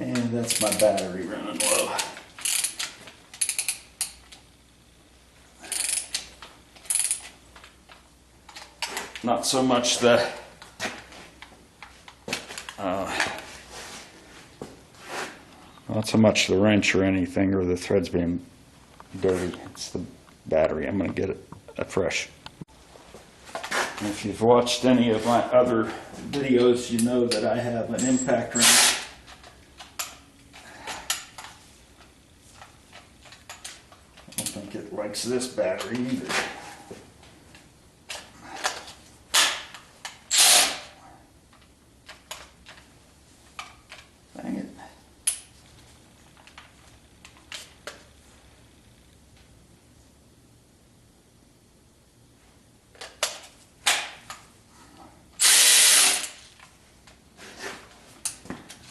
bit. And that's my battery running low. Not so much the not so much the wrench or anything, or the threads being dirty. It's the battery. I'm going to get it fresh. And if you've watched any of my other videos, you know that I have an impact wrench. I don't think it likes this battery either. Dang it.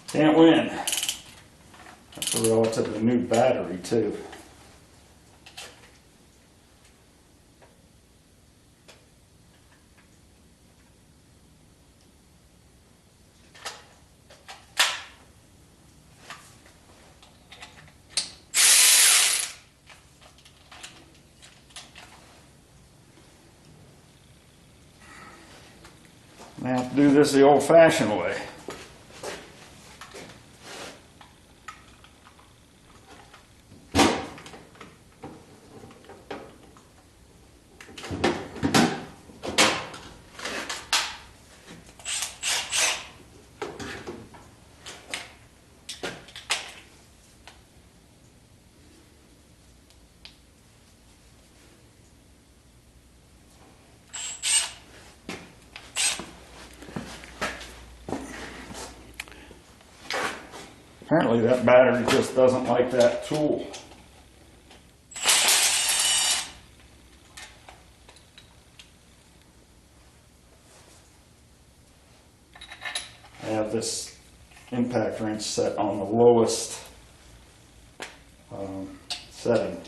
Can't win. That's a relatively new battery too. I have to do this the old-fashioned way. Apparently that battery just doesn't like that tool. I have this impact wrench set on the lowest setting.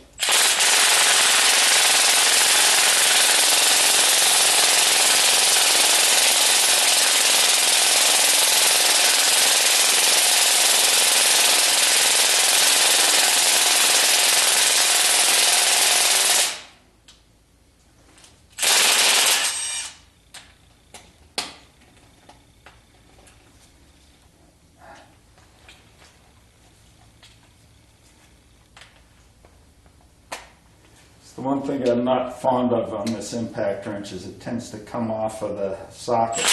The one thing I'm not fond of on this impact wrench is it tends to come off of the socket.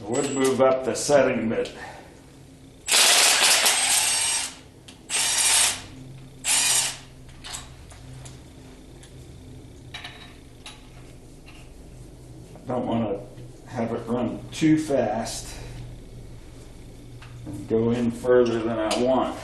Would move up the setting bit. I don't want to have it run too fast and go in further than I want.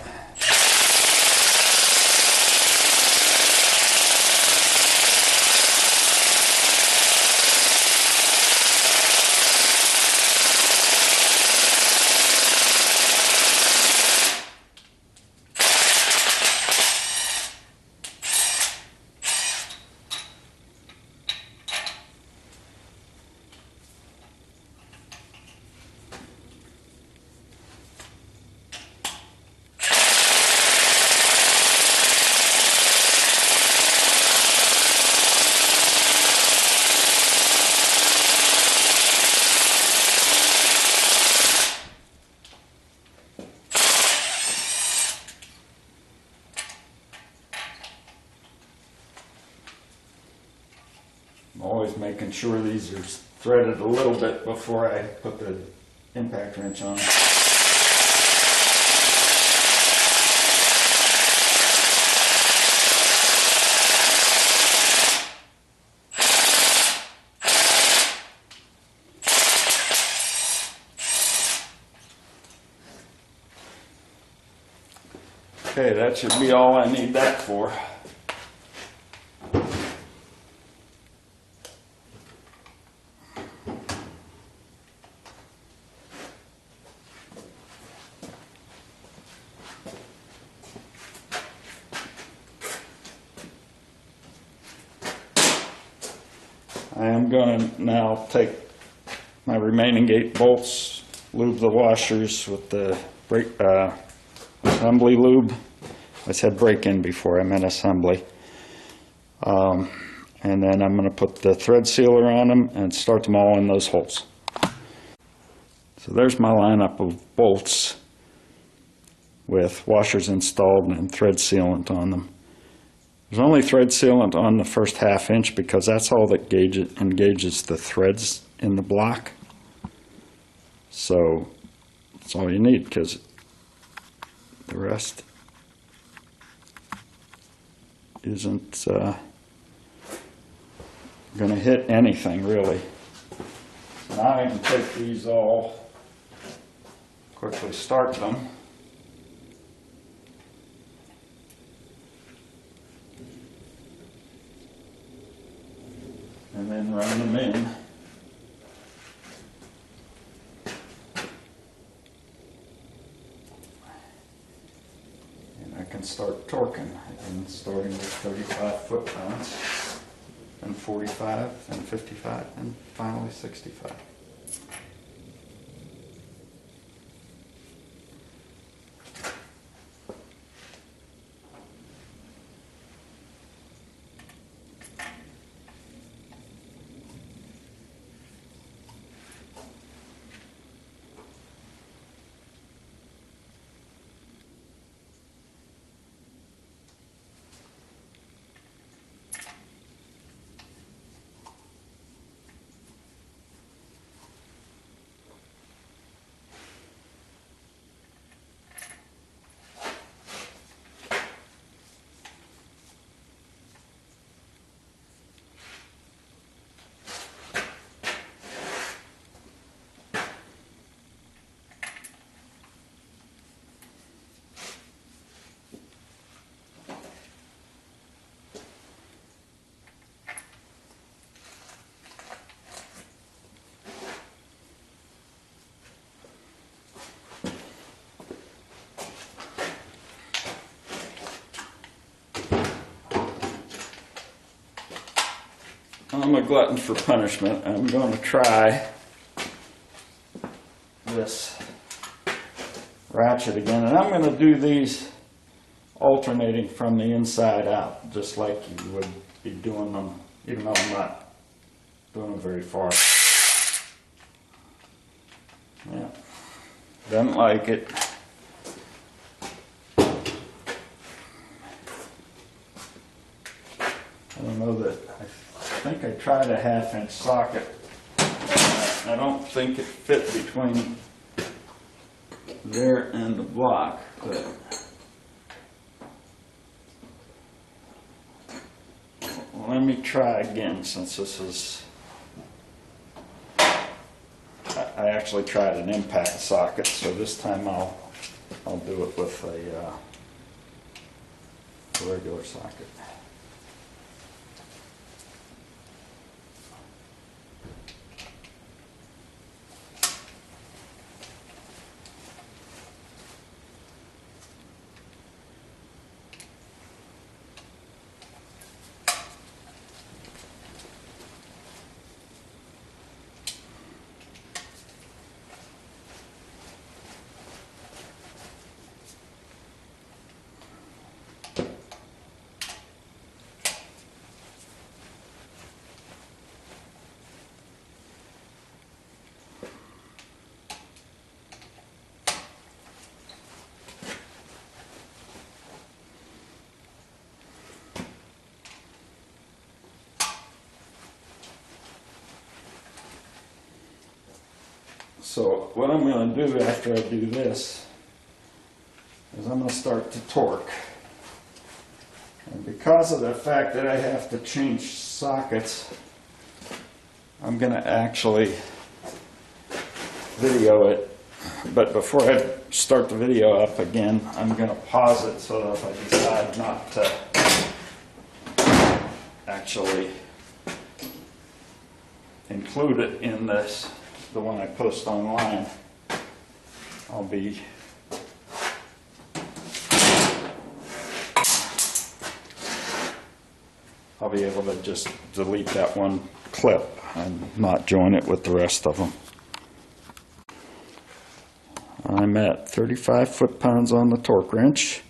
always making sure these are threaded a little bit before I put the impact wrench on. Okay, that should be all I need that for. I am going to now take my remaining 8 bolts, lube the washers with the brake, assembly lube. I said break-in before, I meant assembly. And then I'm going to put the thread sealer on them and start them all in those holes. So there's my lineup of bolts with washers installed and thread sealant on them. There's only thread sealant on the first 1/2 inch because that's all that engages the threads in the block. So that's all you need, because the rest isn't going to hit anything really. Now I can take these all, quickly start them. And then run them in. And I can start torquing. I'm starting with 35 foot-pounds, and 45, and 55, and finally 65. I'm a glutton for punishment. I'm going to try this ratchet again, and I'm going to do these alternating from the inside out, just like you would be doing them, even though I'm not doing them very far. Yeah, doesn't like it. I don't know that. I think I tried a 1/2 inch socket. I don't think it fit between there and the block, but let me try again, since this is, I actually tried an impact socket, so this time I'll do it with a regular socket. So what I'm going to do after I do this is I'm going to start to torque. And because of the fact that I have to change sockets, I'm going to actually video it. But before I start the video up again, I'm going to pause it so that if I decide not to actually include it in this, the one I post online, I'll be able to just delete that one clip and not join it with the rest of them. I'm at 35 foot-pounds on the torque wrench.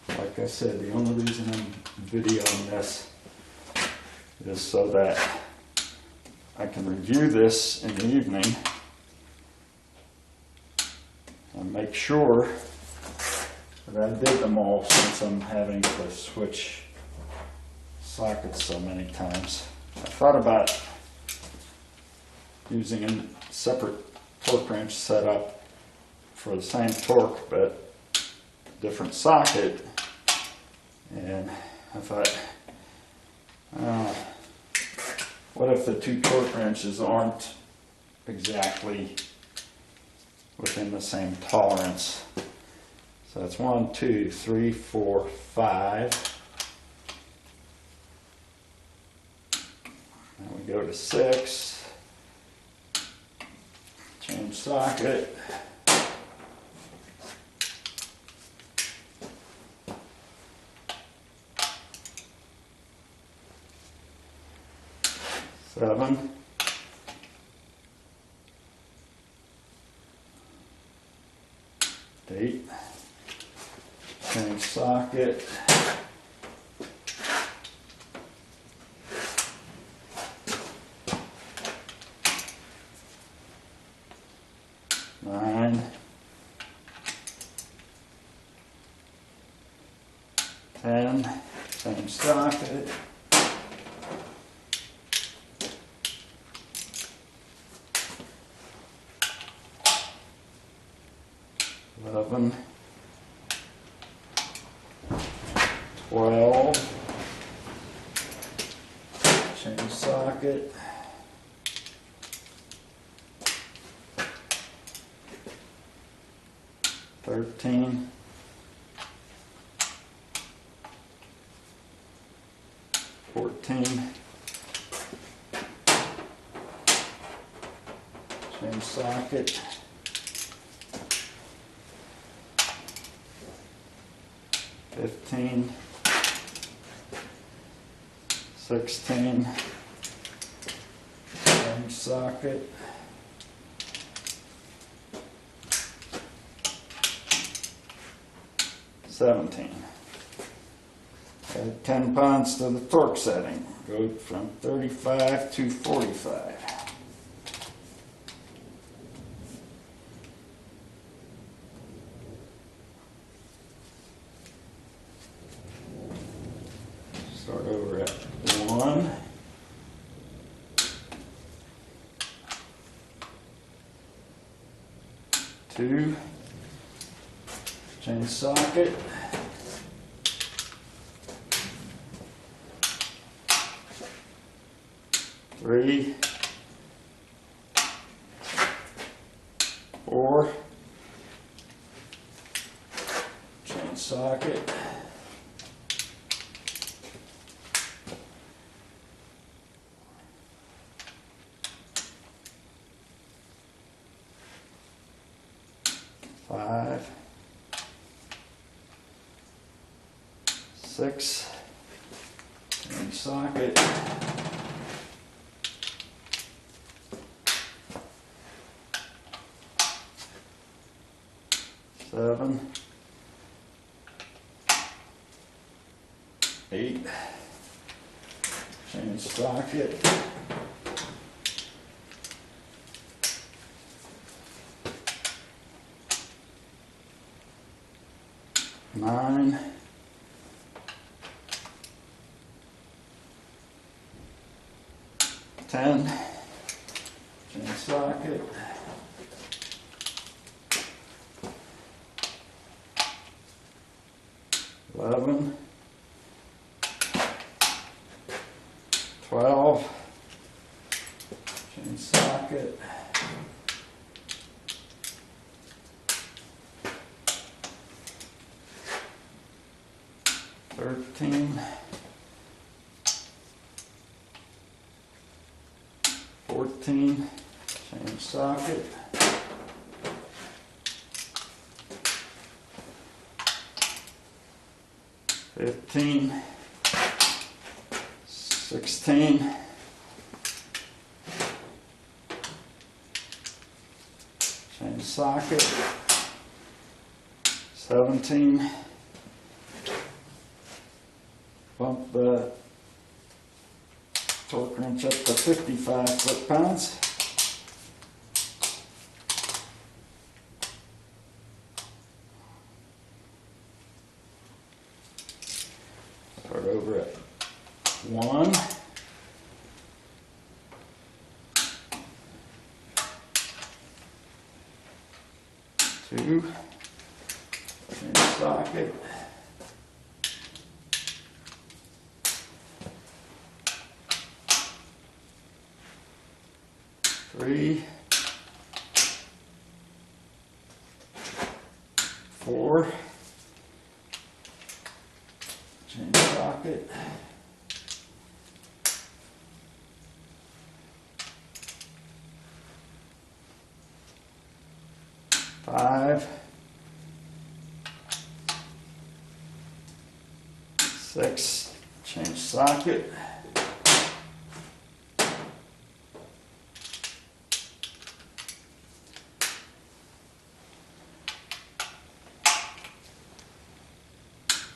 Like I said, the only reason I'm videoing this is so that I can review this in the evening and make sure that I did them all, since I'm having to switch sockets so many times. I thought about using a separate torque wrench setup for the same torque but different socket, and I thought, what if the two torque wrenches aren't exactly within the same tolerance? So that's 1, 2, 3, 4, 5. Then we go to 6. Change socket. Seven. 8. Change socket. 9. 10. Change socket. 11. 12. Change socket. 13. 14. Change socket. 15. 16. Change socket. 17. Add 10 pounds to the torque setting. Go from 35 to 45. Start over at 1. Two. Change socket. 3. 4. Change socket. 5. 6. Change socket. 7. 8. Change socket. 9. 10. socket. $11, $12, change socket. $13, $14, change socket. $15, $16, change socket. $17, bump the torque wrench up to 55 foot-pounds. Start over at 1. Two, change socket. Three, 4, change socket. 5, 6, change socket.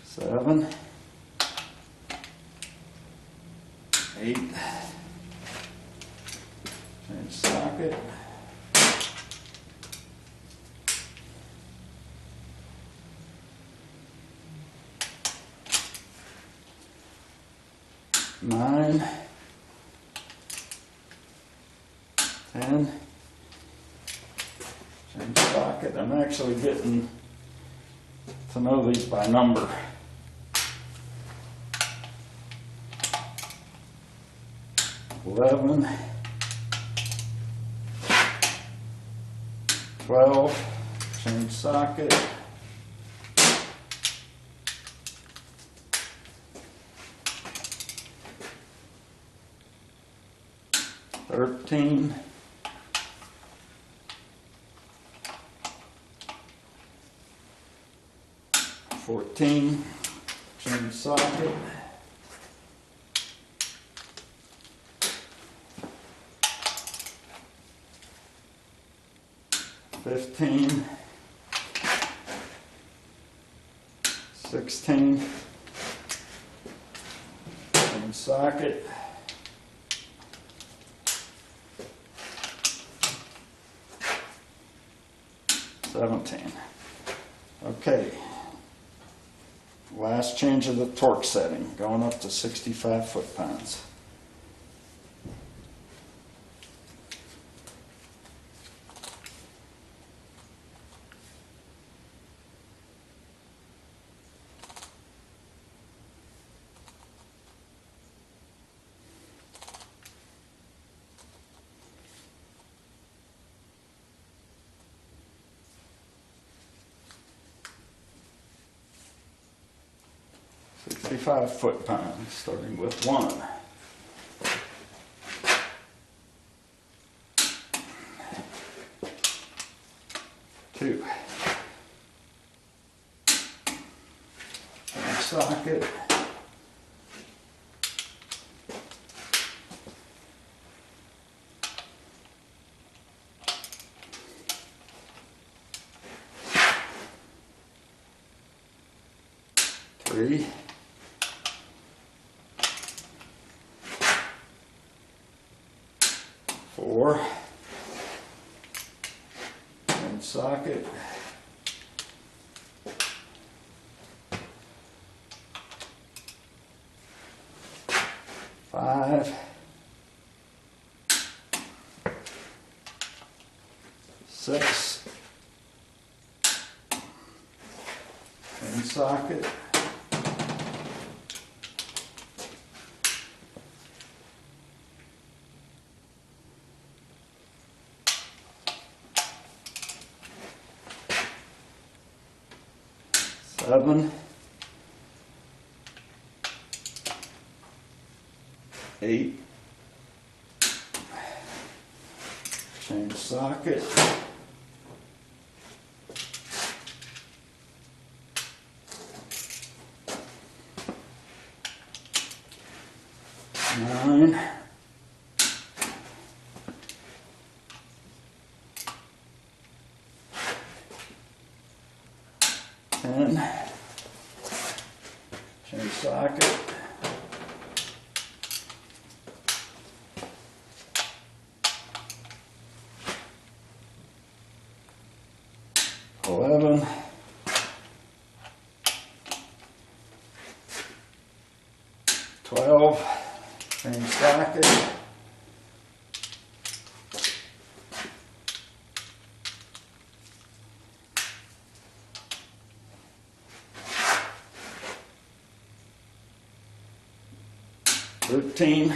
7, 8, change socket. 9, 10, change socket. I'm actually getting to know these by number. 11, 12, change socket. 13, 14, change socket. 15, 16, change socket. 17. Okay, last change of the torque setting, going up to 65 foot-pounds. Foot-pounds, starting with 1. 2. Change socket. 3. 4, change socket. 5, 6, chain socket, 7, 8, chain socket, 9, 10, chain socket, 11, 12, chain socket, 13,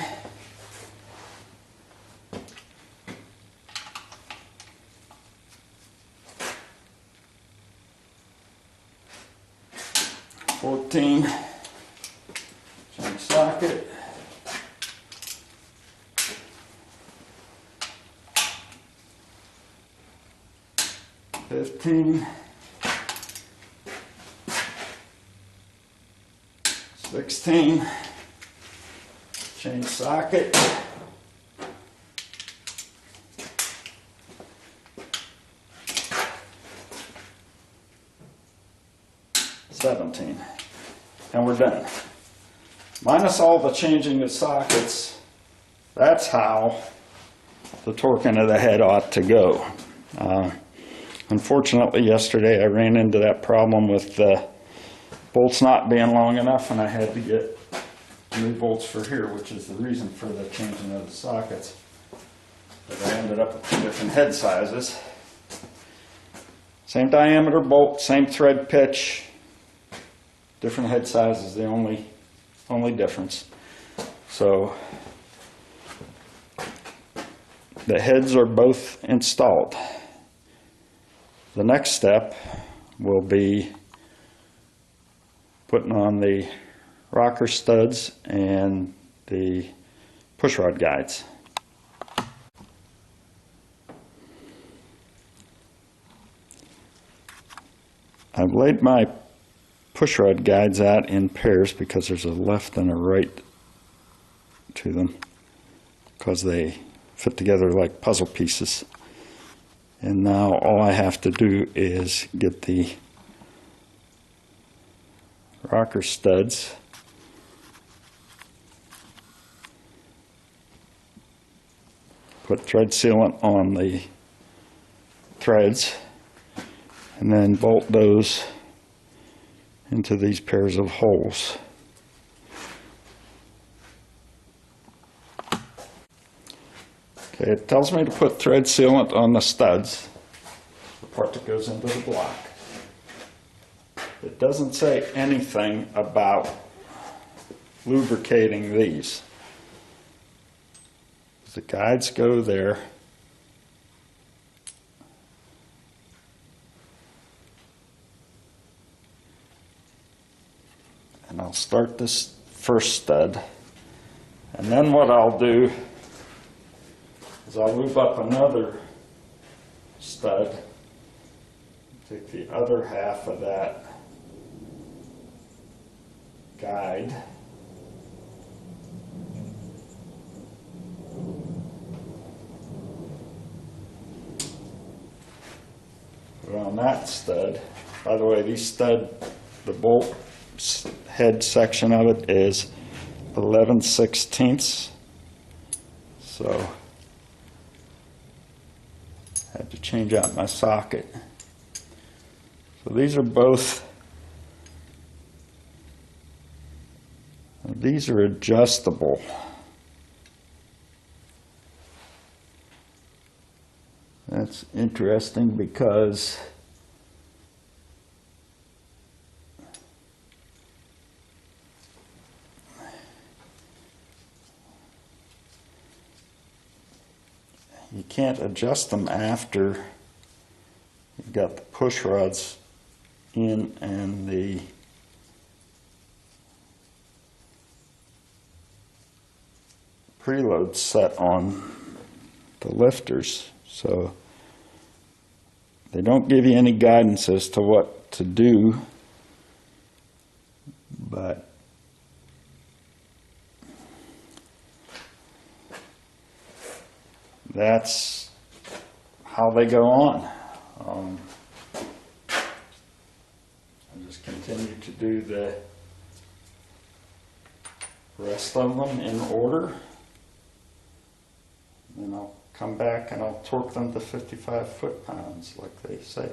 14, chain socket, 15, 16, chain socket, 17, and we're done. Minus all the changing of sockets, that's how the torquing of the head ought to go. Unfortunately, yesterday I ran into that problem with the bolts not being long enough, and I had to get new bolts for here, which is the reason for the changing of the sockets. But I ended up with 2 different head sizes. Same diameter bolt, same thread pitch, different head sizes, the only difference. So the heads are both installed. The next step will be putting on the rocker studs and the pushrod guides. I've laid my pushrod guides out in pairs because there's a left and a right to them, because they fit together like puzzle pieces. And now all I have to do is get the rocker studs put thread sealant on the threads, and then bolt those into these pairs of holes. Okay, it tells me to put thread sealant on the studs, the part that goes into the block. It doesn't say anything about lubricating these. The guides go there. And I'll start this first stud. And then what I'll do is I'll lube up another stud, take the other half of that guide, put on that stud. By the way, the bolt head section of it is 11/16, so I had to change out my socket. So these are adjustable. Let's It's interesting because you can't adjust them after you've got the push rods in and the preload set on the lifters. So they don't give you any guidance as to what to do, but that's how they go on. I just continue to do the rest of them in order. Then I'll come back and I'll torque them to 55 foot-pounds like they say.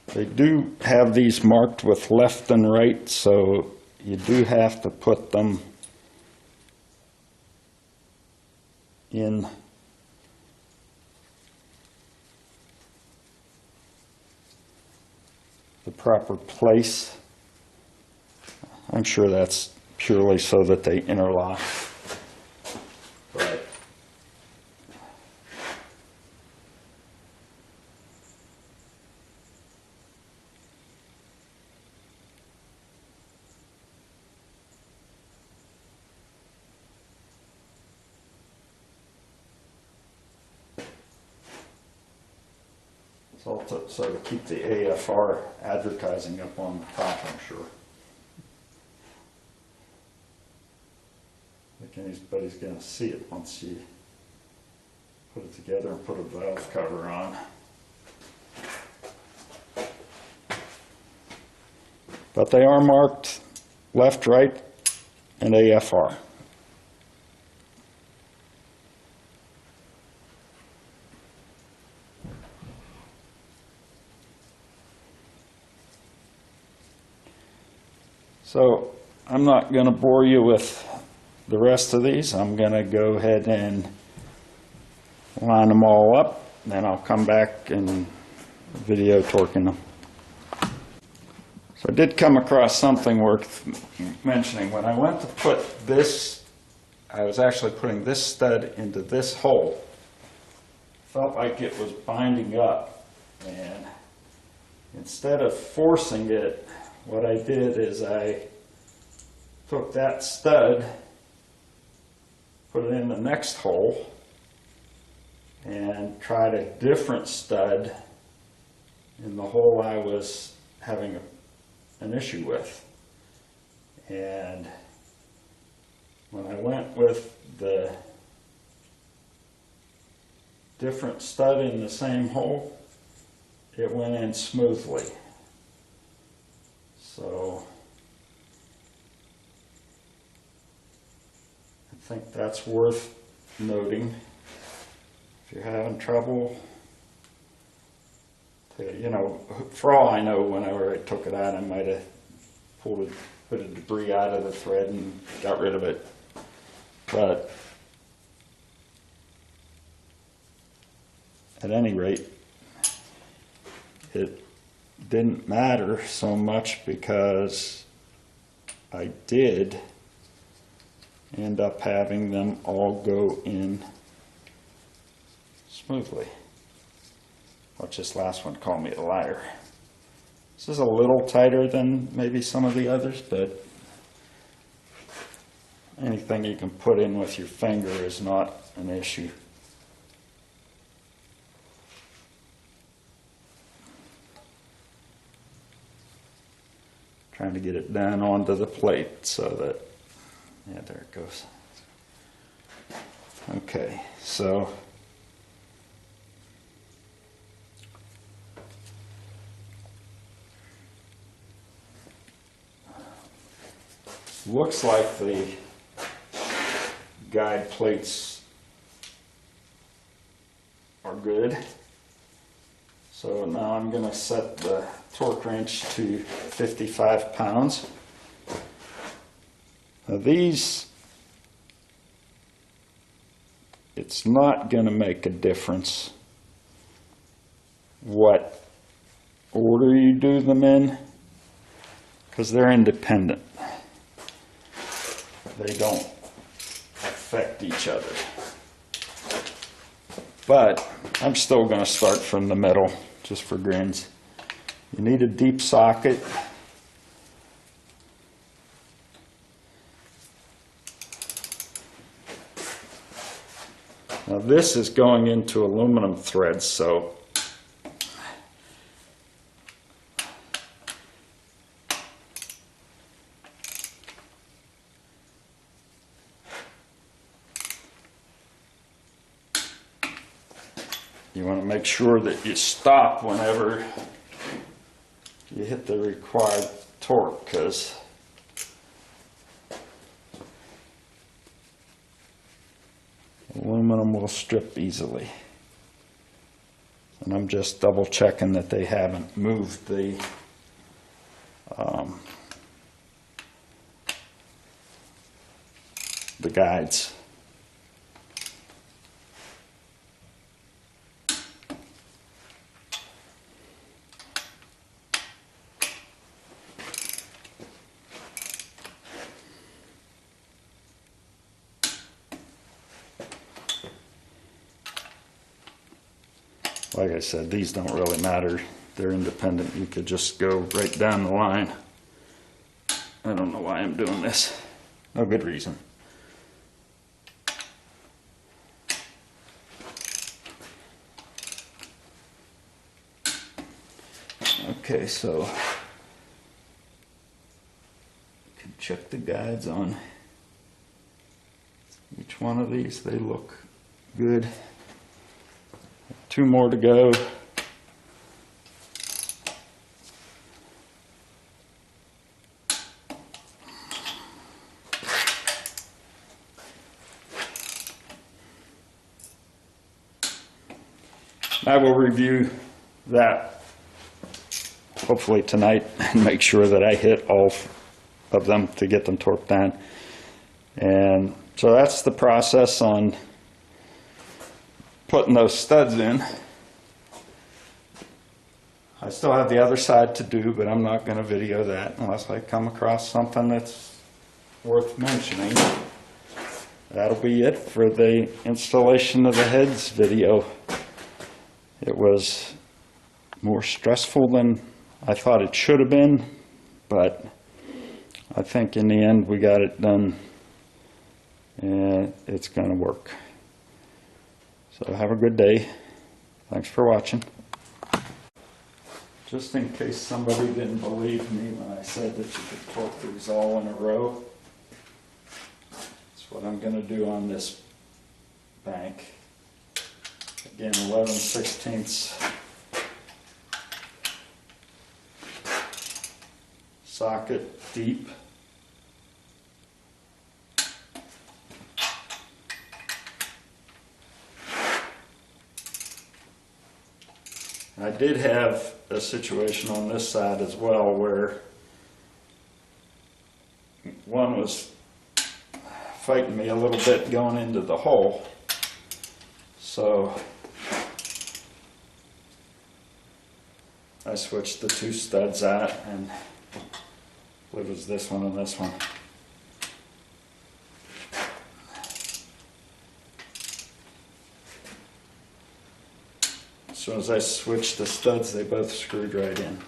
They do have these marked with left and right, so you do have to put them in the proper place. I'm sure that's purely so that they interlock. But so to keep the AFR advertising up on the top, I'm sure. I think anybody's going to see it once you put it together and put a valve cover on. But they are marked left, right, and AFR. So I'm not going to bore you with the rest of these. I'm going to go ahead and line them all up, then I'll come back and video torquing them. So I did come across something worth mentioning. When I went to put this, I was actually putting this stud into this hole. Felt like it was binding up, and instead of forcing it, what I did is I took that stud, put it in the next hole, and tried a different stud in the hole I was having an issue with. And when I went with the different stud in the same hole, it went in smoothly. So I think that's worth noting. If you're having trouble, you know, for all I know, whenever I took it out, I might have put the debris out of the thread and got rid of it. But at any rate, it didn't matter so much because I did end up having them all go in smoothly. Watch this last one call me a liar. This is a little tighter than maybe some of the others, but anything you can put in with your finger is not an issue. Trying to get it down onto the plate so that, yeah, there it goes. Okay, so looks like the guide plates are good. So now I'm going to set the torque wrench to 55 pounds. Now these, it's not going to make a difference what order you do them in, because they're independent. They don't affect each other. But I'm still going to start from the middle, just for grins. You need a deep socket. Now this is going into aluminum threads, so you want to make sure that you stop whenever you hit the required torque, because aluminum will strip easily. And I'm just double checking that they haven't moved the guides. Like I said, these don't really matter. They're independent. You could just go right down the line. I don't know why I'm doing this. No good reason. Okay, so you can check the guides on each one of these. They look good. 2 more to go. I will review that hopefully tonight and make sure that I hit all of them to get them torqued down. And so that's the process on putting those studs in. I still have the other side to do, but I'm not going to video that unless I come across something that's worth mentioning. That'll be it for the installation of the heads video. It was more stressful than I thought it should have been, but I think in the end we got it done and it's going to work. So have a good day. Thanks for watching. Just in case somebody didn't believe me when I said that you could torque these all in a row, that's what I'm going to do on this bank. Again, 11/16 socket deep. I did have a situation on this side as well where one was fighting me a little bit going into the hole. So I switched the 2 studs out, and it was this one and this one. As soon as I switched the studs, they both screwed right in.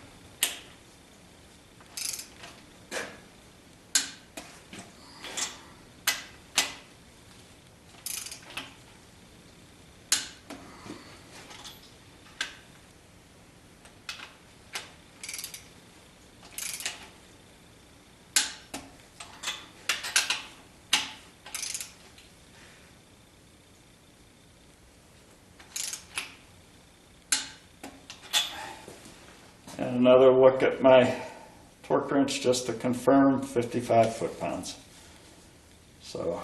And another look at my torque wrench just to confirm 55 foot-pounds. So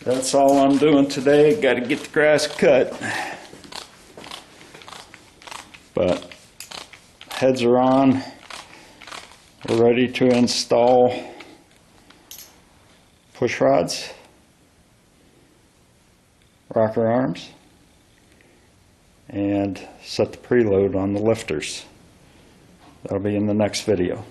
That's all I'm doing today. Got to get the grass cut. But heads are on. We're ready to install push rods, rocker arms, and set the preload on the lifters. That'll be in the next video.